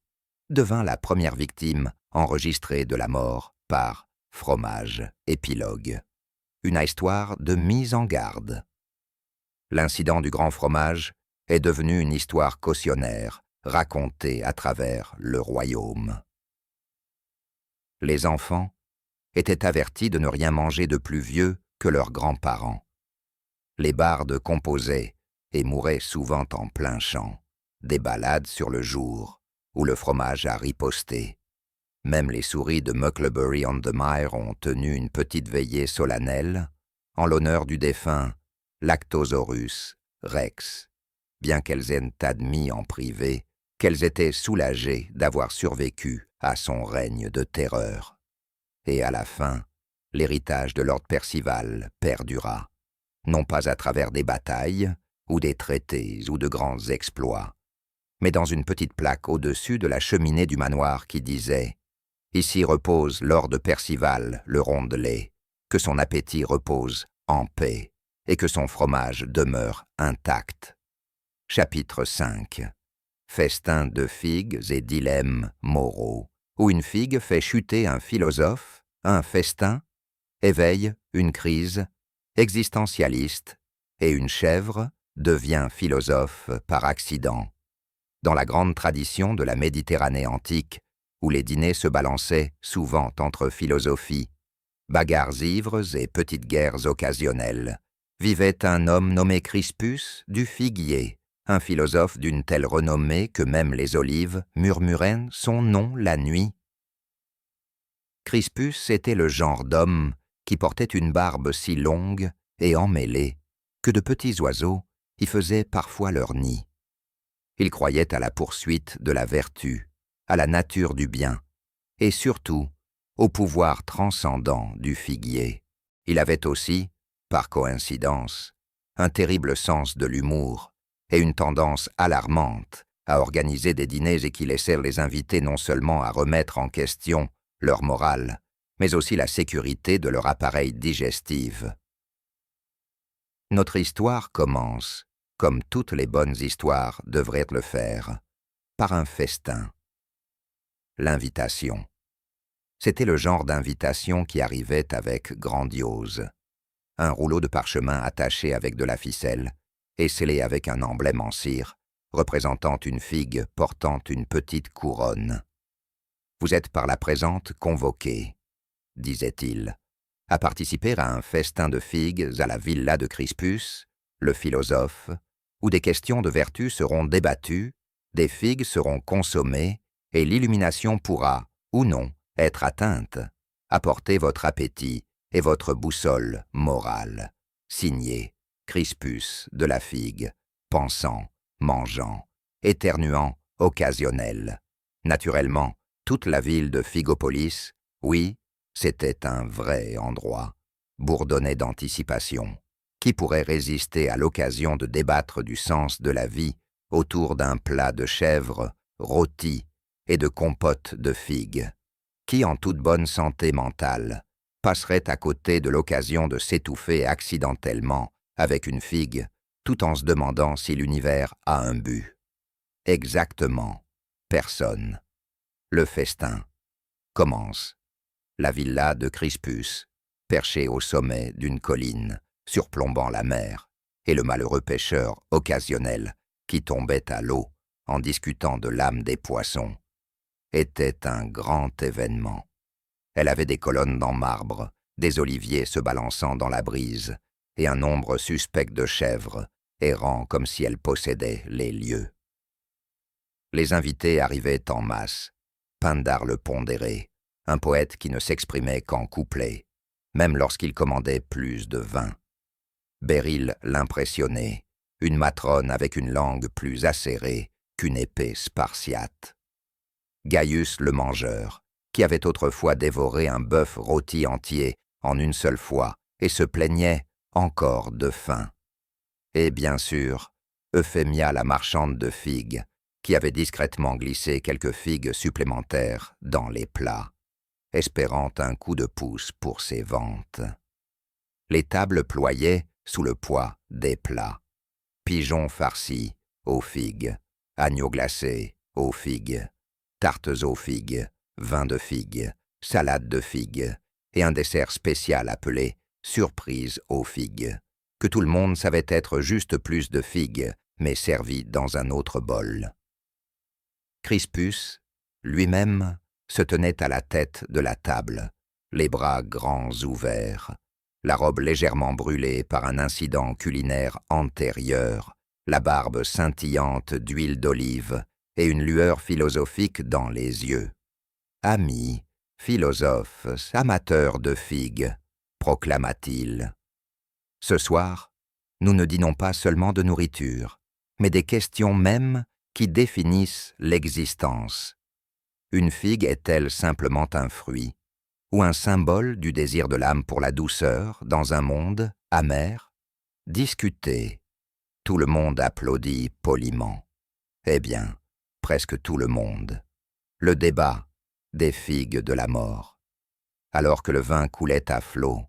devint la première victime enregistrée de la mort par Fromage épilogue. Une histoire de mise en garde. L'incident du grand fromage est devenu une histoire cautionnaire racontée à travers le royaume. Les enfants étaient avertis de ne rien manger de plus vieux que leurs grands-parents. Les bardes composaient et mouraient souvent en plein champ, des ballades sur le jour, où le fromage a riposté. Même les souris de Mucklebury-on-the-Mire ont tenu une petite veillée solennelle en l'honneur du défunt Lactosaurus Rex, bien qu'elles aient admis en privé qu'elles étaient soulagées d'avoir survécu à son règne de terreur. Et à la fin, l'héritage de Lord Percival perdura, non pas à travers des batailles, ou des traités, ou de grands exploits, mais dans une petite plaque au-dessus de la cheminée du manoir qui disait « Ici repose Lord Percival, le rondelet, que son appétit repose en paix, et que son fromage demeure intact. » Chapitre 5. Festin de figues et dilemmes moraux, où une figue fait chuter un philosophe, un festin, éveille une crise existentialiste, et une chèvre devient philosophe par accident. Dans la grande tradition de la Méditerranée antique, où les dîners se balançaient souvent entre philosophies, bagarres ivres et petites guerres occasionnelles, vivait un homme nommé Crispus du Figuier, un philosophe d'une telle renommée que même les olives murmuraient son nom la nuit. Crispus était le genre d'homme qui portait une barbe si longue et emmêlée que de petits oiseaux y faisaient parfois leur nid. Il croyait à la poursuite de la vertu, à la nature du bien, et surtout au pouvoir transcendant du figuier. Il avait aussi, par coïncidence, un terrible sens de l'humour et une tendance alarmante à organiser des dîners et qui laissèrent les invités non seulement à remettre en question leur morale, mais aussi la sécurité de leur appareil digestif. Notre histoire commence, comme toutes les bonnes histoires devraient le faire, par un festin. L'invitation. C'était le genre d'invitation qui arrivait avec grandiose. Un rouleau de parchemin attaché avec de la ficelle et scellé avec un emblème en cire, représentant une figue portant une petite couronne. « Vous êtes par la présente convoqués, » disait-il, à participer à un festin de figues à la villa de Crispus, le philosophe, où des questions de vertu seront débattues, des figues seront consommées, et l'illumination pourra, ou non, être atteinte. Apportez votre appétit et votre boussole morale. Signé Crispus de la figue, pensant, mangeant, éternuant, occasionnel. Naturellement, toute la ville de Figopolis, oui, c'était un vrai endroit, bourdonnait d'anticipation. Qui pourrait résister à l'occasion de débattre du sens de la vie autour d'un plat de chèvre, rôti et de compote de figues? Qui, en toute bonne santé mentale, passerait à côté de l'occasion de s'étouffer accidentellement avec une figue, tout en se demandant si l'univers a un but? Exactement, personne. Le festin commence. La villa de Crispus, perchée au sommet d'une colline, surplombant la mer, et le malheureux pêcheur occasionnel qui tombait à l'eau en discutant de l'âme des poissons, était un grand événement. Elle avait des colonnes en marbre, des oliviers se balançant dans la brise, et un nombre suspect de chèvres, errant comme si elles possédaient les lieux. Les invités arrivaient en masse. Pindare le pondéré, un poète qui ne s'exprimait qu'en couplets, même lorsqu'il commandait plus de vin. Béryl l'impressionné, une matrone avec une langue plus acérée qu'une épée spartiate. Gaius le mangeur, qui avait autrefois dévoré un bœuf rôti entier en une seule fois et se plaignait encore de faim. Et bien sûr, Euphémia la marchande de figues, qui avait discrètement glissé quelques figues supplémentaires dans les plats, espérant un coup de pouce pour ses ventes. Les tables ployaient sous le poids des plats. Pigeons farcis aux figues, agneaux glacés aux figues, tartes aux figues, vin de figues, salade de figues, et un dessert spécial appelé surprise aux figues, que tout le monde savait être juste plus de figues, mais servi dans un autre bol. Crispus, lui-même, se tenait à la tête de la table, les bras grands ouverts, la robe légèrement brûlée par un incident culinaire antérieur, la barbe scintillante d'huile d'olive et une lueur philosophique dans les yeux. Amis, philosophes, amateurs de figues, proclama-t-il. Ce soir, nous ne dînons pas seulement de nourriture, mais des questions mêmes qui définissent l'existence. Une figue est-elle simplement un fruit, ou un symbole du désir de l'âme pour la douceur dans un monde amer? Discutez. Tout le monde applaudit poliment. Eh bien, presque tout le monde. Le débat des figues de la mort. Alors que le vin coulait à flots,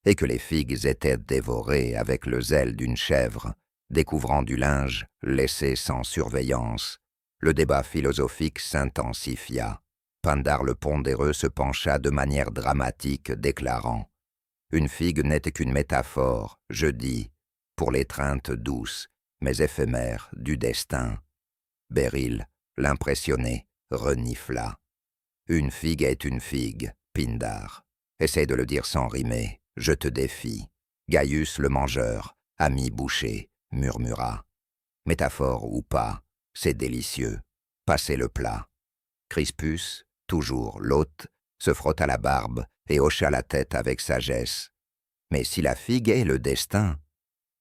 et que les figues étaient dévorées avec le zèle d'une chèvre, découvrant du linge laissé sans surveillance, le débat philosophique s'intensifia. Pindar le pondéreux se pencha de manière dramatique, déclarant « Une figue n'était qu'une métaphore, je dis, pour l'étreinte douce, mais éphémère du destin. » Béryl, l'impressionné, renifla. « Une figue est une figue, Pindar. Essaie de le dire sans rimer, je te défie. » Gaius le mangeur, ami boucher, murmura. « Métaphore ou pas, c'est délicieux. Passez le plat. » Crispus, toujours l'hôte, se frotta la barbe et hocha la tête avec sagesse. « Mais si la figue est le destin,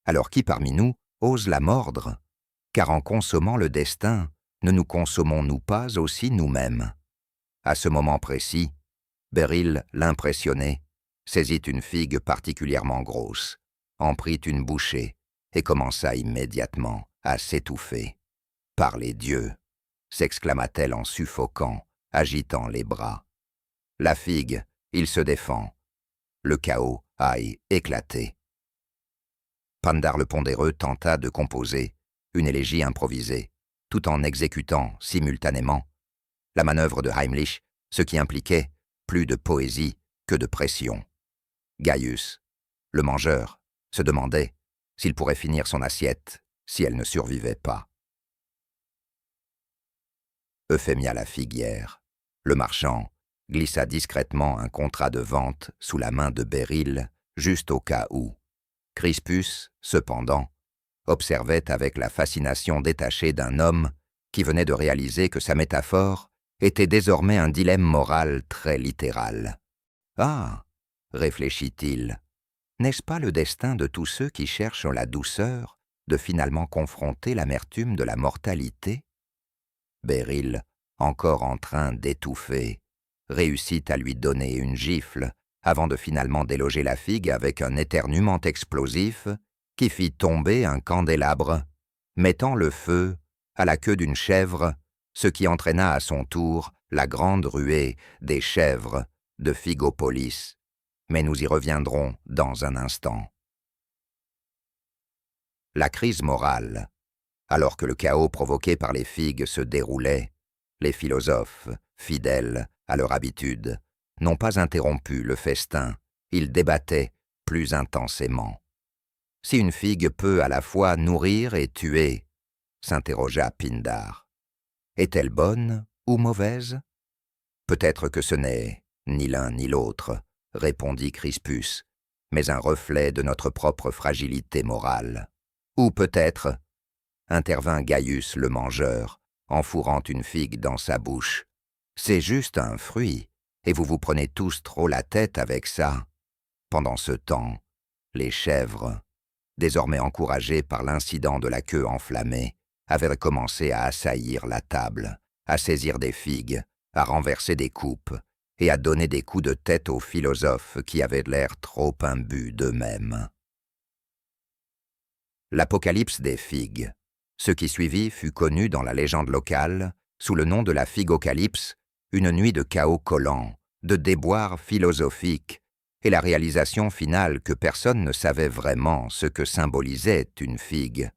alors qui parmi nous ose la mordre? Car en consommant le destin, ne nous consommons-nous pas aussi nous-mêmes ?» À ce moment précis, Béryl, l'impressionné, saisit une figue particulièrement grosse, en prit une bouchée et commença immédiatement à s'étouffer. « Par les dieux !» s'exclama-t-elle en suffoquant, agitant les bras. « La figue, il se défend. Le chaos aille éclater. » Pindar le pondéreux tenta de composer une élégie improvisée, tout en exécutant simultanément la manœuvre de Heimlich, ce qui impliquait plus de poésie que de pression. Gaius, le mangeur, se demandait s'il pourrait finir son assiette si elle ne survivait pas. Euphémia la figuière, le marchand, glissa discrètement un contrat de vente sous la main de Béryl, juste au cas où. Crispus, cependant, observait avec la fascination détachée d'un homme qui venait de réaliser que sa métaphore était désormais un dilemme moral très littéral. « Ah !» réfléchit-il, « n'est-ce pas le destin de tous ceux qui cherchent la douceur de finalement confronter l'amertume de la mortalité ?» Béryl, encore en train d'étouffer, réussit à lui donner une gifle avant de finalement déloger la figue avec un éternuement explosif qui fit tomber un candélabre, mettant le feu à la queue d'une chèvre, ce qui entraîna à son tour la grande ruée des chèvres de Figopolis. Mais nous y reviendrons dans un instant. La crise morale. Alors que le chaos provoqué par les figues se déroulait, les philosophes, fidèles à leur habitude, n'ont pas interrompu le festin, ils débattaient plus intensément. « Si une figue peut à la fois nourrir et tuer, » s'interrogea Pindar, « est-elle bonne ou mauvaise ? » « Peut-être que ce n'est ni l'un ni l'autre, » répondit Crispus, « mais un reflet de notre propre fragilité morale. Ou peut-être, » intervint Gaius le mangeur, enfourrant une figue dans sa bouche, « c'est juste un fruit, et vous vous prenez tous trop la tête avec ça. » Pendant ce temps, les chèvres, désormais encouragées par l'incident de la queue enflammée, avaient commencé à assaillir la table, à saisir des figues, à renverser des coupes et à donner des coups de tête aux philosophes qui avaient l'air trop imbus d'eux-mêmes. L'apocalypse des figues. Ce qui suivit fut connu dans la légende locale sous le nom de la figocalypse, une nuit de chaos collant, de déboires philosophiques, et la réalisation finale que personne ne savait vraiment ce que symbolisait une figue,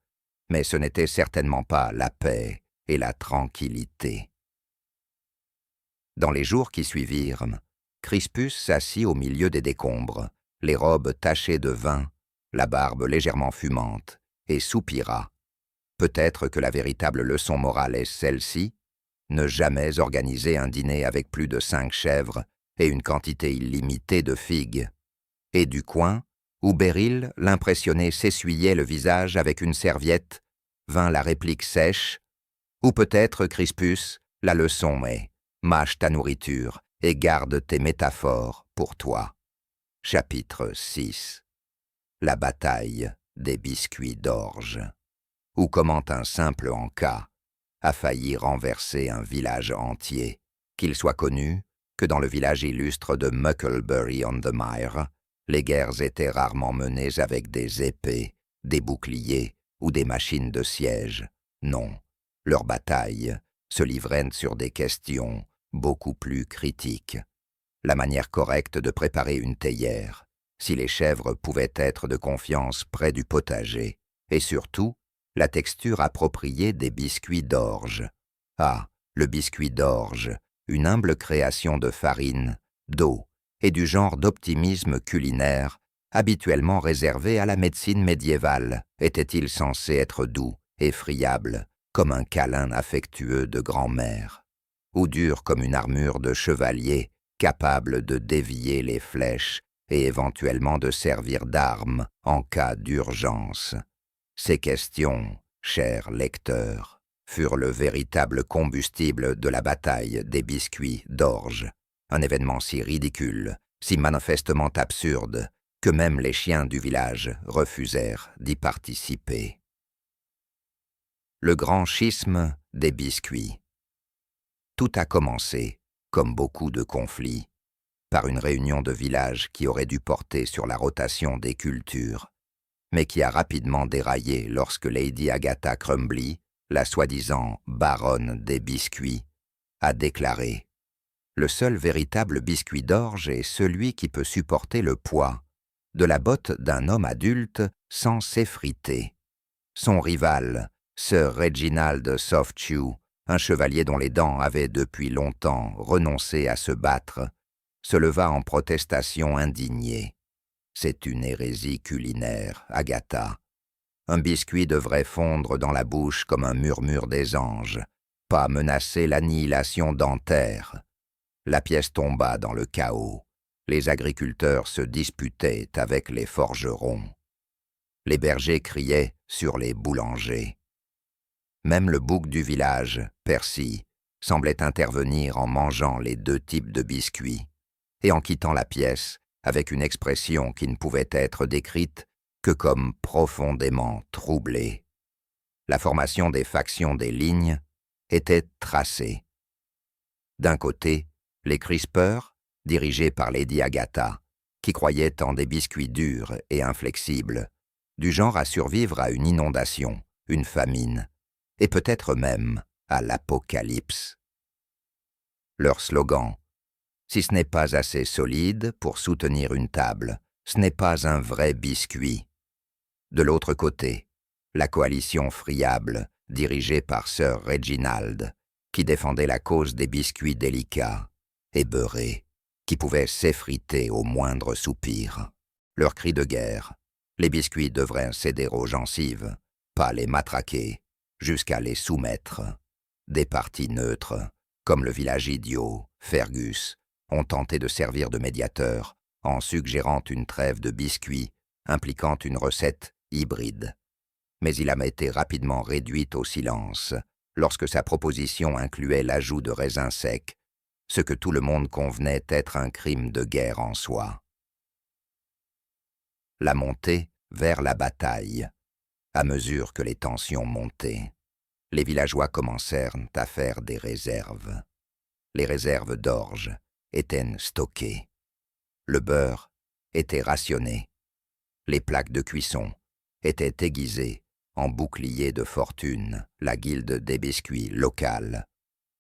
mais ce n'était certainement pas la paix et la tranquillité. Dans les jours qui suivirent, Crispus s'assit au milieu des décombres, les robes tachées de vin, la barbe légèrement fumante, et soupira. Peut-être que la véritable leçon morale est celle-ci, ne jamais organiser un dîner avec plus de 5 chèvres et une quantité illimitée de figues, et du coin, où Beryl, l'impressionné, s'essuyait le visage avec une serviette, vint la réplique sèche, ou peut-être, Crispus, la leçon est « Mâche ta nourriture et garde tes métaphores pour toi ». Chapitre 6. La bataille des biscuits d'orge, ou comment un simple en-cas a failli renverser un village entier, qu'il soit connu que dans le village illustre de Mucklebury-on-the-Mire, les guerres étaient rarement menées avec des épées, des boucliers ou des machines de siège. Non, leurs batailles se livraient sur des questions beaucoup plus critiques. La manière correcte de préparer une théière, si les chèvres pouvaient être de confiance près du potager, et surtout, la texture appropriée des biscuits d'orge. Ah, le biscuit d'orge, une humble création de farine, d'eau et du genre d'optimisme culinaire habituellement réservé à la médecine médiévale, était-il censé être doux et friable comme un câlin affectueux de grand-mère, ou dur comme une armure de chevalier capable de dévier les flèches et éventuellement de servir d'arme en cas d'urgence. Ces questions, chers lecteurs, furent le véritable combustible de la bataille des biscuits d'orge, un événement si ridicule, si manifestement absurde, que même les chiens du village refusèrent d'y participer. Le grand schisme des biscuits. Tout a commencé, comme beaucoup de conflits, par une réunion de village qui aurait dû porter sur la rotation des cultures, mais qui a rapidement déraillé lorsque Lady Agatha Crumbly, la soi-disant baronne des biscuits, a déclaré « Le seul véritable biscuit d'orge est celui qui peut supporter le poids de la botte d'un homme adulte sans s'effriter. » Son rival, Sir Reginald Softchew, un chevalier dont les dents avaient depuis longtemps renoncé à se battre, se leva en protestation indignée. « C'est une hérésie culinaire, Agatha. Un biscuit devrait fondre dans la bouche comme un murmure des anges, pas menacer l'annihilation dentaire. » La pièce tomba dans le chaos. Les agriculteurs se disputaient avec les forgerons. Les bergers criaient sur les boulangers. Même le bouc du village, Percy, semblait intervenir en mangeant les deux types de biscuits et en quittant la pièce avec une expression qui ne pouvait être décrite que comme profondément troublée. La formation des factions des lignes était tracée. D'un côté, les crispeurs, dirigés par Lady Agatha, qui croyaient en des biscuits durs et inflexibles, du genre à survivre à une inondation, une famine, et peut-être même à l'apocalypse. Leur slogan, « Si ce n'est pas assez solide pour soutenir une table, ce n'est pas un vrai biscuit. » De l'autre côté, la coalition friable, dirigée par Sir Reginald, qui défendait la cause des biscuits délicats et beurrés, qui pouvaient s'effriter au moindre soupir. Leur cri de guerre, les biscuits devraient céder aux gencives, pas les matraquer, jusqu'à les soumettre. Des partis neutres, comme le village idiot, Fergus, ont tenté de servir de médiateur en suggérant une trêve de biscuits impliquant une recette hybride. Mais il a été rapidement réduite au silence lorsque sa proposition incluait l'ajout de raisins secs, ce que tout le monde convenait être un crime de guerre en soi. La montée vers la bataille. À mesure que les tensions montaient, les villageois commencèrent à faire des réserves. Les réserves d'orge étaient stockées. Le beurre était rationné. Les plaques de cuisson étaient aiguisées en boucliers de fortune, la guilde des biscuits locale.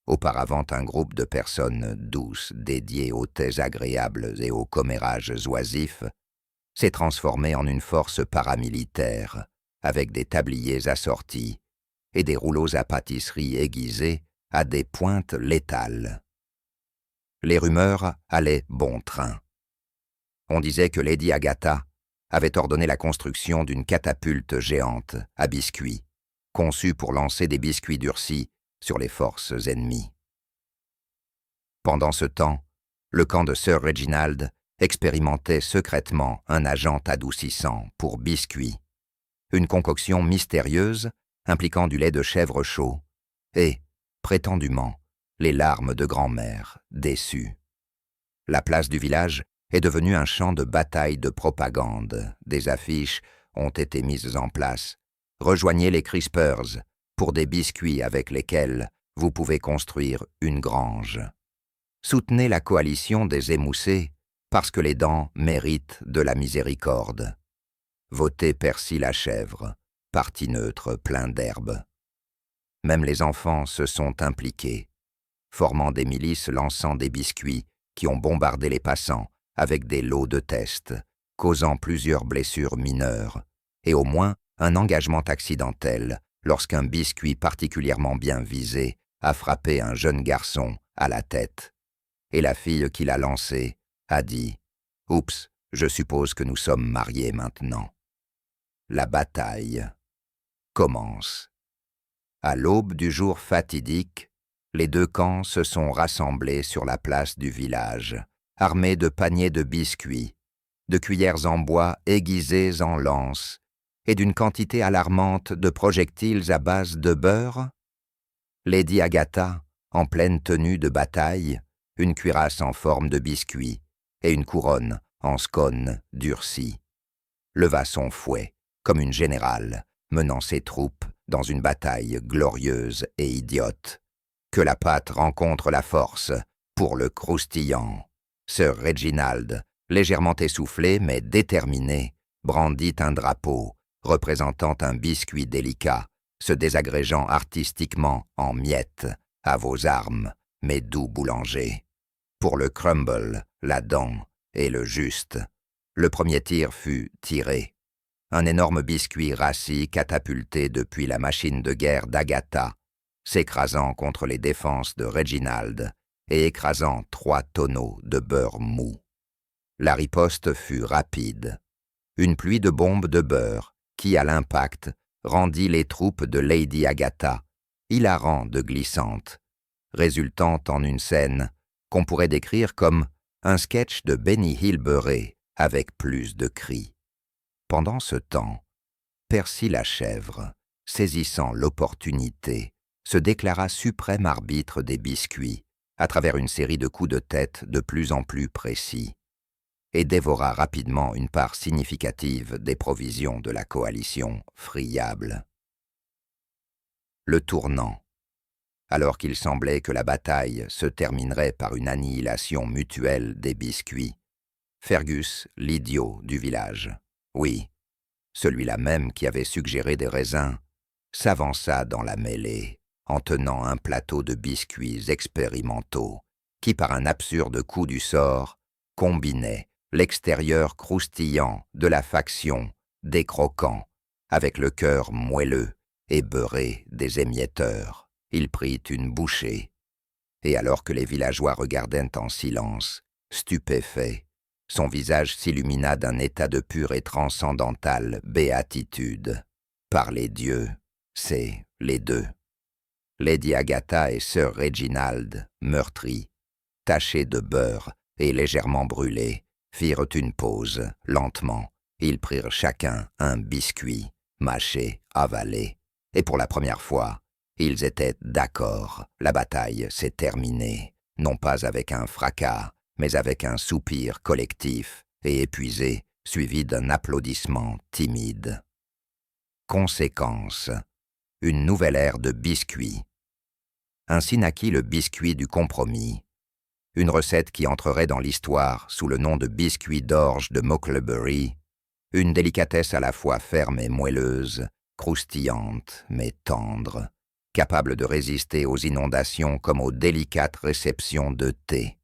Auparavant un groupe de personnes douces dédiées aux thés agréables et aux commérages oisifs, s'est transformé en une force paramilitaire, avec des tabliers assortis et des rouleaux à pâtisserie aiguisés à des pointes létales. Les rumeurs allaient bon train. On disait que Lady Agatha avait ordonné la construction d'une catapulte géante à biscuits, conçue pour lancer des biscuits durcis sur les forces ennemies. Pendant ce temps, le camp de Sir Reginald expérimentait secrètement un agent adoucissant pour biscuits, une concoction mystérieuse impliquant du lait de chèvre chaud et, prétendument, les larmes de grand-mère déçue. La place du village est devenue un champ de bataille de propagande. Des affiches ont été mises en place. Rejoignez les Crispers pour des biscuits avec lesquels vous pouvez construire une grange. Soutenez la coalition des émoussés parce que les dents méritent de la miséricorde. Votez Percy la chèvre, parti neutre plein d'herbe. Même les enfants se sont impliqués, formant des milices lançant des biscuits qui ont bombardé les passants avec des lots de test, causant plusieurs blessures mineures, et au moins un engagement accidentel lorsqu'un biscuit particulièrement bien visé a frappé un jeune garçon à la tête. Et la fille qui l'a lancé a dit « Oups, je suppose que nous sommes mariés maintenant ». La bataille commence. À l'aube du jour fatidique, les deux camps se sont rassemblés sur la place du village, armés de paniers de biscuits, de cuillères en bois aiguisées en lances et d'une quantité alarmante de projectiles à base de beurre. Lady Agatha, en pleine tenue de bataille, une cuirasse en forme de biscuit et une couronne en scone durcie, leva son fouet comme une générale menant ses troupes dans une bataille glorieuse et idiote. Que la pâte rencontre la force pour le croustillant. Sir Reginald, légèrement essoufflé mais déterminé, brandit un drapeau représentant un biscuit délicat, se désagrégeant artistiquement en miettes à vos armes, mes doux boulangers. Pour le crumble, la dent et le juste, le premier tir fut tiré. Un énorme biscuit rassis catapulté depuis la machine de guerre d'Agatha, s'écrasant contre les défenses de Reginald et écrasant 3 tonneaux de beurre mou. La riposte fut rapide. Une pluie de bombes de beurre qui, à l'impact, rendit les troupes de Lady Agatha hilarant de glissantes, résultant en une scène qu'on pourrait décrire comme un sketch de Benny Hill beurré avec plus de cris. Pendant ce temps, Percy la chèvre, saisissant l'opportunité, se déclara suprême arbitre des biscuits à travers une série de coups de tête de plus en plus précis et dévora rapidement une part significative des provisions de la coalition friable. Le tournant. Alors qu'il semblait que la bataille se terminerait par une annihilation mutuelle des biscuits, Fergus, l'idiot du village, oui, celui-là même qui avait suggéré des raisins, s'avança dans la mêlée en tenant un plateau de biscuits expérimentaux qui, par un absurde coup du sort, combinait l'extérieur croustillant de la faction des croquants avec le cœur moelleux et beurré des émietteurs. Il prit une bouchée, et alors que les villageois regardaient en silence, stupéfaits, son visage s'illumina d'un état de pure et transcendantale béatitude. Par les dieux, c'est les deux. Lady Agatha et Sir Reginald, meurtris, tachés de beurre et légèrement brûlés, firent une pause, lentement. Ils prirent chacun un biscuit, mâché, avalé, et pour la première fois, ils étaient d'accord. La bataille s'est terminée, non pas avec un fracas, mais avec un soupir collectif et épuisé, suivi d'un applaudissement timide. Conséquence, une nouvelle ère de biscuits. Ainsi naquit le biscuit du compromis, une recette qui entrerait dans l'histoire sous le nom de biscuit d'orge de Mucklebury, une délicatesse à la fois ferme et moelleuse, croustillante mais tendre, capable de résister aux inondations comme aux délicates réceptions de thé.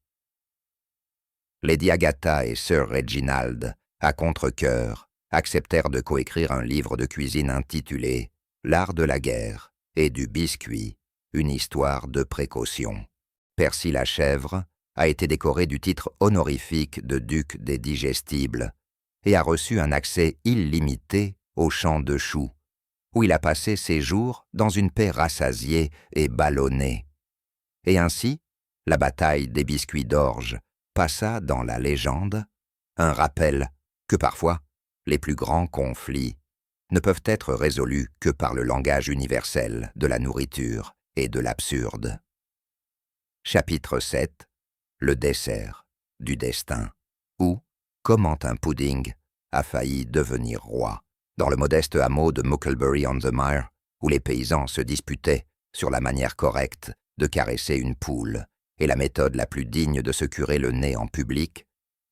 Lady Agatha et Sir Reginald, à contre-cœur, acceptèrent de coécrire un livre de cuisine intitulé « L'art de la guerre et du biscuit, une histoire de précaution ». Percy la chèvre a été décoré du titre honorifique de duc des digestibles et a reçu un accès illimité au champ de choux, où il a passé ses jours dans une paix rassasiée et ballonnée. Et ainsi, la bataille des biscuits d'orge passa dans la légende un rappel que parfois les plus grands conflits ne peuvent être résolus que par le langage universel de la nourriture et de l'absurde. Chapitre 7. Le dessert du destin, ou comment un pudding a failli devenir roi, dans le modeste hameau de Mucklebury-on-the-Mire, où les paysans se disputaient sur la manière correcte de caresser une poule et la méthode la plus digne de se curer le nez en public,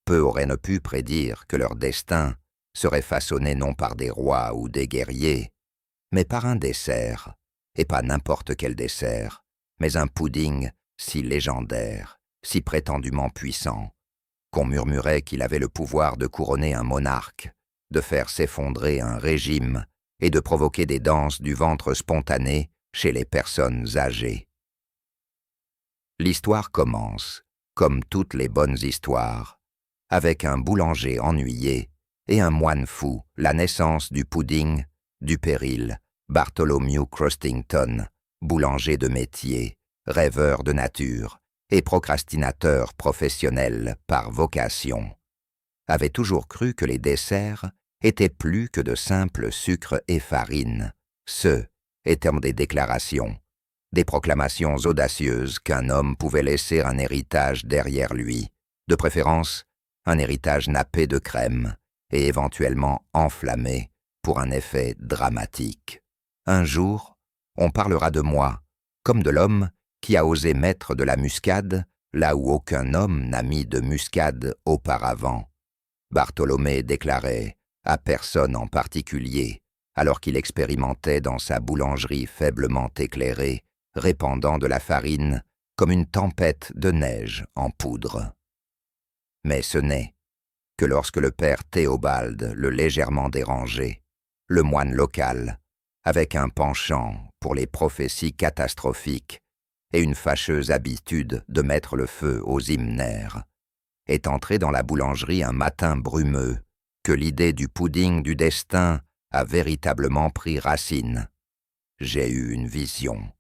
peu auraient pu prédire que leur destin serait façonné non par des rois ou des guerriers, mais par un dessert, et pas n'importe quel dessert, mais un pudding si légendaire, si prétendument puissant, qu'on murmurait qu'il avait le pouvoir de couronner un monarque, de faire s'effondrer un régime et de provoquer des danses du ventre spontanées chez les personnes âgées. L'histoire commence, comme toutes les bonnes histoires, avec un boulanger ennuyé et un moine fou, la naissance du pudding, du péril, Bartholomew Crostington, boulanger de métier, rêveur de nature et procrastinateur professionnel par vocation, avait toujours cru que les desserts étaient plus que de simples sucres et farine, ce étant des déclarations, des proclamations audacieuses qu'un homme pouvait laisser un héritage derrière lui, de préférence un héritage nappé de crème et éventuellement enflammé pour un effet dramatique. Un jour, on parlera de moi comme de l'homme qui a osé mettre de la muscade là où aucun homme n'a mis de muscade auparavant. Bartholomé déclarait à personne en particulier, alors qu'il expérimentait dans sa boulangerie faiblement éclairée, répandant de la farine comme une tempête de neige en poudre. Mais ce n'est que lorsque le père Théobald le légèrement dérangé, le moine local, avec un penchant pour les prophéties catastrophiques et une fâcheuse habitude de mettre le feu aux hymnaires, est entré dans la boulangerie un matin brumeux, que l'idée du pudding du destin a véritablement pris racine. J'ai eu une vision.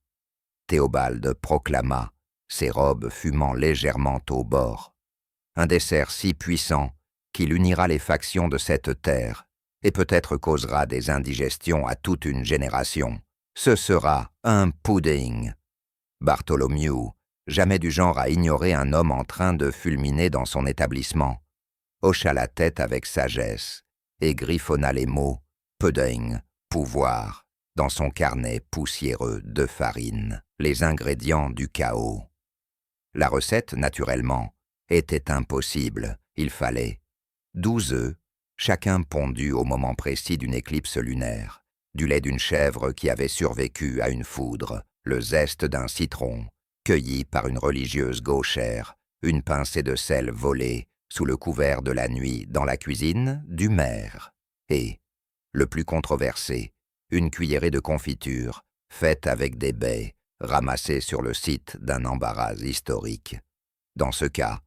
Théobald proclama, ses robes fumant légèrement au bord, un dessert si puissant qu'il unira les factions de cette terre et peut-être causera des indigestions à toute une génération. Ce sera un pudding. Bartholomew, jamais du genre à ignorer un homme en train de fulminer dans son établissement, hocha la tête avec sagesse et griffonna les mots « pudding »,« pouvoir » dans son carnet poussiéreux de farine, les ingrédients du chaos. La recette, naturellement, était impossible. Il fallait 12 œufs, chacun pondu au moment précis d'une éclipse lunaire, du lait d'une chèvre qui avait survécu à une foudre, le zeste d'un citron, cueilli par une religieuse gauchère, une pincée de sel volée sous le couvert de la nuit dans la cuisine du maire, et, le plus controversé, une cuillerée de confiture, faite avec des baies, ramassées sur le site d'un embarras historique. Dans ce cas,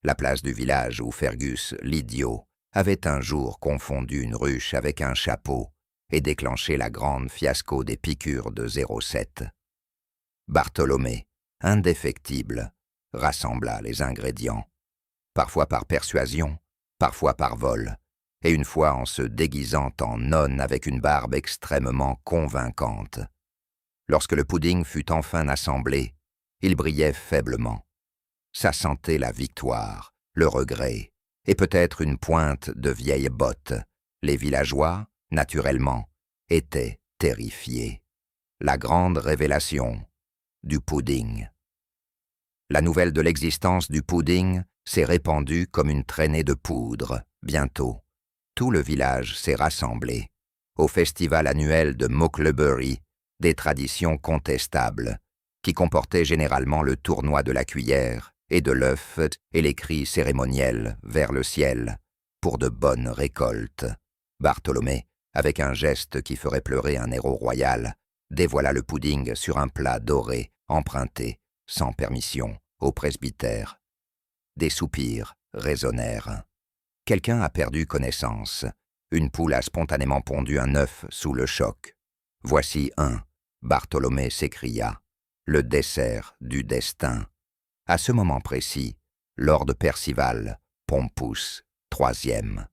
la place du village où Fergus, l'idiot, avait un jour confondu une ruche avec un chapeau et déclenché la grande fiasco des piqûres de 07. Bartholomé, indéfectible, rassembla les ingrédients, parfois par persuasion, parfois par vol, et une fois en se déguisant en nonne avec une barbe extrêmement convaincante. Lorsque le pudding fut enfin assemblé, il brillait faiblement. Ça sentait la victoire, le regret, et peut-être une pointe de vieilles bottes. Les villageois, naturellement, étaient terrifiés. La grande révélation du pudding. La nouvelle de l'existence du pudding s'est répandue comme une traînée de poudre. Bientôt, tout le village s'est rassemblé. Au festival annuel de Mucklebury, des traditions contestables, qui comportaient généralement le tournoi de la cuillère et de l'œuf et les cris cérémoniels vers le ciel, pour de bonnes récoltes. Bartholomé, avec un geste qui ferait pleurer un héros royal, dévoila le pudding sur un plat doré, emprunté, sans permission, au presbytère. Des soupirs résonnèrent. Quelqu'un a perdu connaissance. Une poule a spontanément pondu un œuf sous le choc. Voici un, Bartholomé s'écria, le dessert du destin. À ce moment précis, Lord Percival, Pompous, troisième,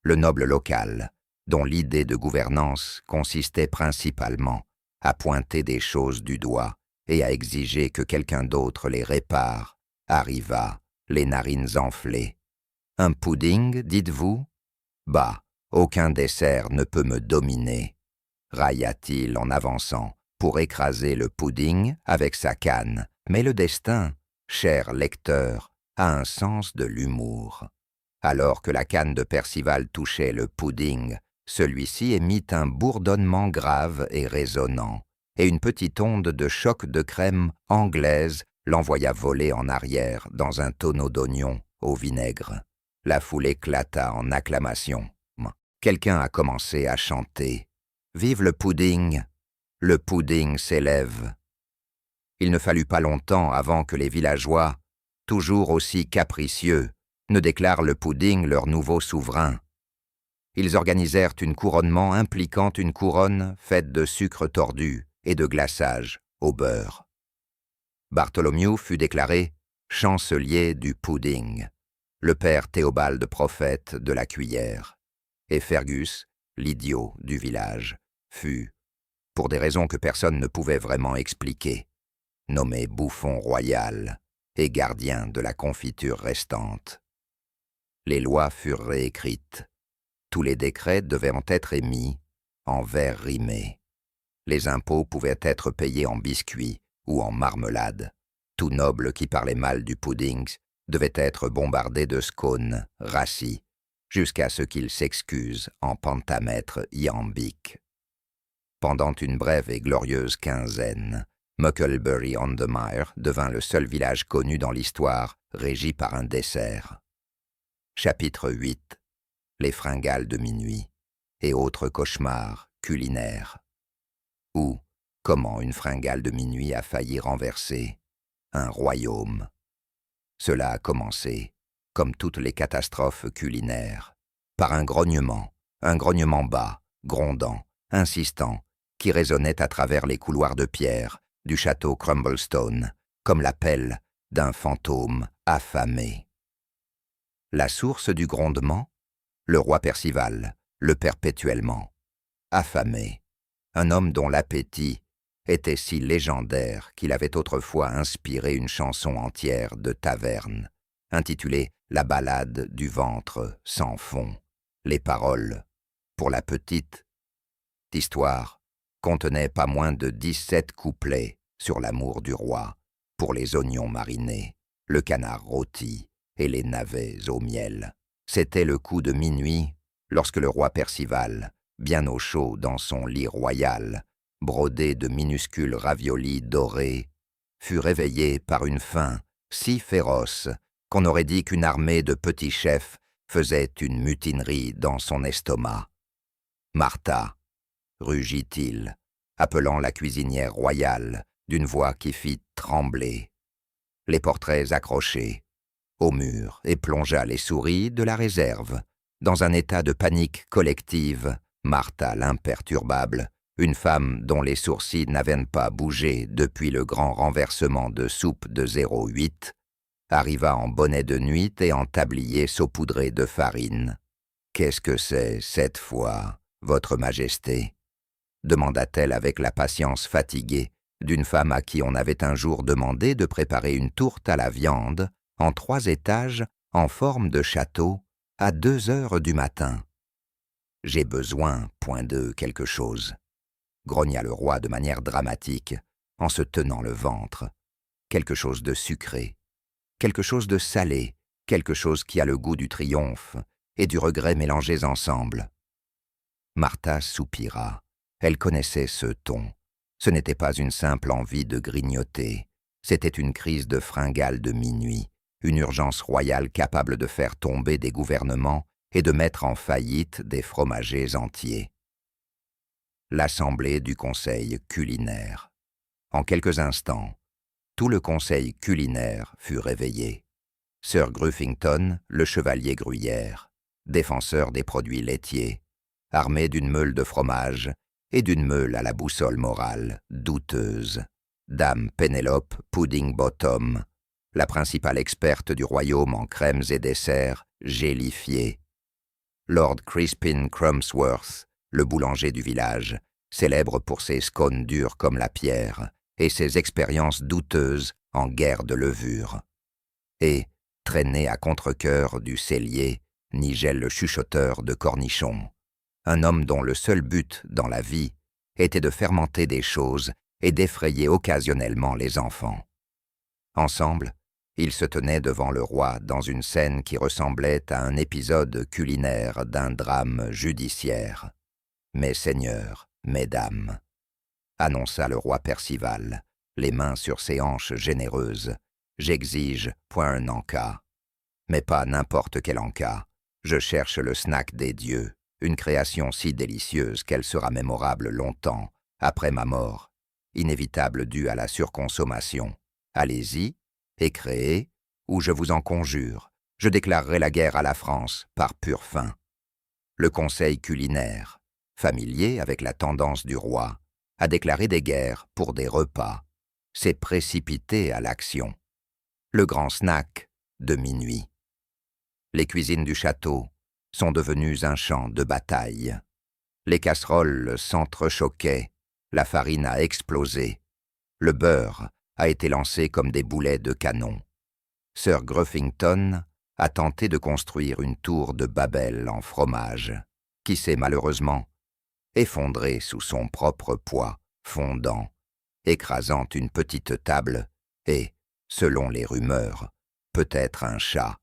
le noble local, dont l'idée de gouvernance consistait principalement à pointer des choses du doigt et à exiger que quelqu'un d'autre les répare, arriva, les narines enflées. Un pudding, dites-vous? Bah, aucun dessert ne peut me dominer, railla-t-il en avançant pour écraser le pudding avec sa canne. Mais le destin, cher lecteur, a un sens de l'humour. Alors que la canne de Percival touchait le pudding, celui-ci émit un bourdonnement grave et résonnant, et une petite onde de choc de crème anglaise l'envoya voler en arrière dans un tonneau d'oignons au vinaigre. La foule éclata en acclamations. Quelqu'un a commencé à chanter « Vive le pudding ! Le pudding s'élève !» Il ne fallut pas longtemps avant que les villageois, toujours aussi capricieux, ne déclarent le pudding leur nouveau souverain. Ils organisèrent un couronnement impliquant une couronne faite de sucre tordu et de glaçage au beurre. Bartholomew fut déclaré chancelier du pudding, le père Théobald prophète de la cuillère, et Fergus, l'idiot du village, fut, pour des raisons que personne ne pouvait vraiment expliquer, nommé bouffon royal et gardien de la confiture restante. Les lois furent réécrites. Tous les décrets devaient en être émis en vers rimés. Les impôts pouvaient être payés en biscuits ou en marmelade. Tout noble qui parlait mal du pudding devait être bombardé de scones rassis, jusqu'à ce qu'il s'excuse en pentamètre iambique. Pendant une brève et glorieuse quinzaine, Mucklebury-on-the-Mire devint le seul village connu dans l'histoire régi par un dessert. Chapitre 8. Les fringales de minuit et autres cauchemars culinaires. Ou comment une fringale de minuit a failli renverser un royaume. Cela a commencé, comme toutes les catastrophes culinaires, par un grognement bas, grondant, insistant, qui résonnait à travers les couloirs de pierre du château Crumblestone, comme l'appel d'un fantôme affamé. La source du grondement, le roi Percival, le perpétuellement, affamé, un homme dont l'appétit était si légendaire qu'il avait autrefois inspiré une chanson entière de taverne, intitulée « La ballade du ventre sans fond ». Les paroles, pour la petite histoire, contenaient pas moins de 17 couplets sur l'amour du roi, pour les oignons marinés, le canard rôti et les navets au miel. C'était le coup de minuit, lorsque le roi Percival, bien au chaud dans son lit royal, brodé de minuscules raviolis dorés, fut réveillé par une faim si féroce qu'on aurait dit qu'une armée de petits chefs faisait une mutinerie dans son estomac. « Martha !» rugit-il, appelant la cuisinière royale d'une voix qui fit trembler les portraits accrochés au mur et plongea les souris de la réserve. Dans un état de panique collective, Martha l'imperturbable, une femme dont les sourcils n'avaient pas bougé depuis le grand renversement de soupe de 08, arriva en bonnet de nuit et en tablier saupoudré de farine. « Qu'est-ce que c'est, cette fois, votre majesté ?» demanda-t-elle avec la patience fatiguée d'une femme à qui on avait un jour demandé de préparer une tourte à la viande en 3 étages en forme de château à 2 heures du matin. « J'ai besoin, point de quelque chose », grogna le roi de manière dramatique en se tenant le ventre. « Quelque chose de sucré, quelque chose de salé, quelque chose qui a le goût du triomphe et du regret mélangés ensemble. » Martha soupira. Elle connaissait ce ton. Ce n'était pas une simple envie de grignoter. C'était une crise de fringale de minuit, une urgence royale capable de faire tomber des gouvernements et de mettre en faillite des fromagers entiers. L'assemblée du conseil culinaire. En quelques instants, tout le conseil culinaire fut réveillé. Sir Gruffington, le chevalier Gruyère, défenseur des produits laitiers, armé d'une meule de fromage et d'une meule à la boussole morale, douteuse, Dame Pénélope Pudding-Bottom, la principale experte du royaume en crèmes et desserts gélifiés. Lord Crispin Crumsworth, le boulanger du village, célèbre pour ses scones durs comme la pierre et ses expériences douteuses en guerre de levure. Et, traîné à contre-cœur du cellier, Nigel le chuchoteur de Cornichon, un homme dont le seul but dans la vie était de fermenter des choses et d'effrayer occasionnellement les enfants. Ensemble, ils se tenaient devant le roi dans une scène qui ressemblait à un épisode culinaire d'un drame judiciaire. « Mes seigneurs, mesdames », annonça le roi Percival, les mains sur ses hanches généreuses, « j'exige point un encas, mais pas n'importe quel encas. Je cherche le snack des dieux, une création si délicieuse qu'elle sera mémorable longtemps après ma mort, inévitable due à la surconsommation. Allez-y, et créez, ou je vous en conjure, je déclarerai la guerre à la France par pure faim. » Le conseil culinaire, familier avec la tendance du roi, a déclaré des guerres pour des repas, s'est précipité à l'action. Le grand snack de minuit. Les cuisines du château sont devenues un champ de bataille. Les casseroles s'entrechoquaient, la farine a explosé, le beurre a été lancé comme des boulets de canon. Sir Gruffington a tenté de construire une tour de Babel en fromage, qui s'est malheureusement effondrée sous son propre poids fondant, écrasant une petite table et, selon les rumeurs, peut-être un chat.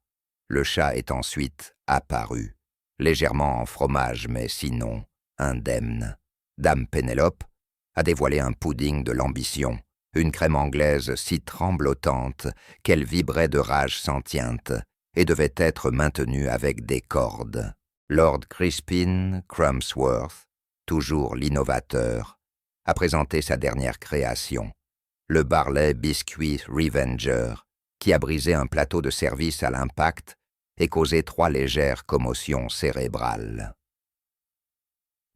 Le chat est ensuite apparu, légèrement en fromage mais sinon indemne. Dame Pénélope a dévoilé un pudding de l'ambition, une crème anglaise si tremblotante qu'elle vibrait de rage sentiente et devait être maintenue avec des cordes. Lord Crispin Crumsworth, toujours l'innovateur, a présenté sa dernière création, le Barley Biscuit Revenger, qui a brisé un plateau de service à l'impact et causé 3 légères commotions cérébrales.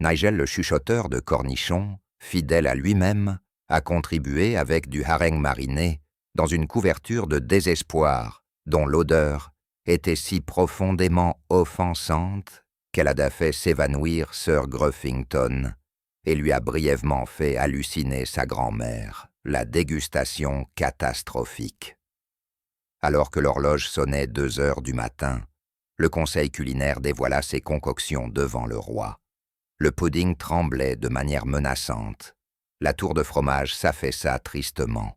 Nigel le chuchoteur de Cornichon, fidèle à lui-même, a contribué avec du hareng mariné dans une couverture de désespoir dont l'odeur était si profondément offensante qu'elle a fait s'évanouir Sir Gruffington et lui a brièvement fait halluciner sa grand-mère, la dégustation catastrophique. Alors que l'horloge sonnait 2 heures du matin, le conseil culinaire dévoila ses concoctions devant le roi. Le pudding tremblait de manière menaçante. La tour de fromage s'affaissa tristement.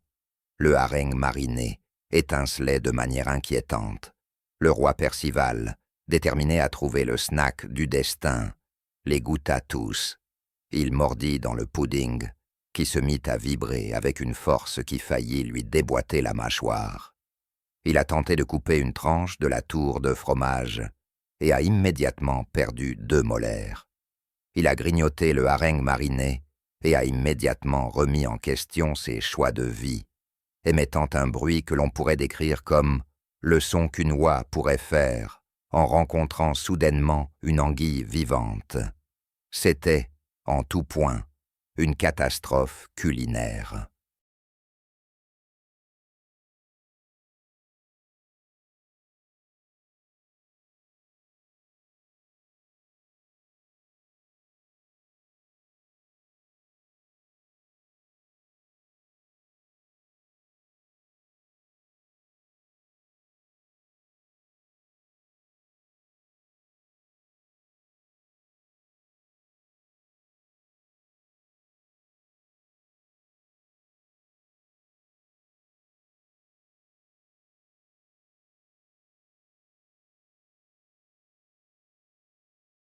Le hareng mariné étincelait de manière inquiétante. Le roi Percival, déterminé à trouver le snack du destin, les goûta tous. Il mordit dans le pudding, qui se mit à vibrer avec une force qui faillit lui déboîter la mâchoire. Il a tenté de couper une tranche de la tour de fromage et a immédiatement perdu 2 molaires. Il a grignoté le hareng mariné et a immédiatement remis en question ses choix de vie, émettant un bruit que l'on pourrait décrire comme le son qu'une oie pourrait faire en rencontrant soudainement une anguille vivante. C'était, en tout point, une catastrophe culinaire.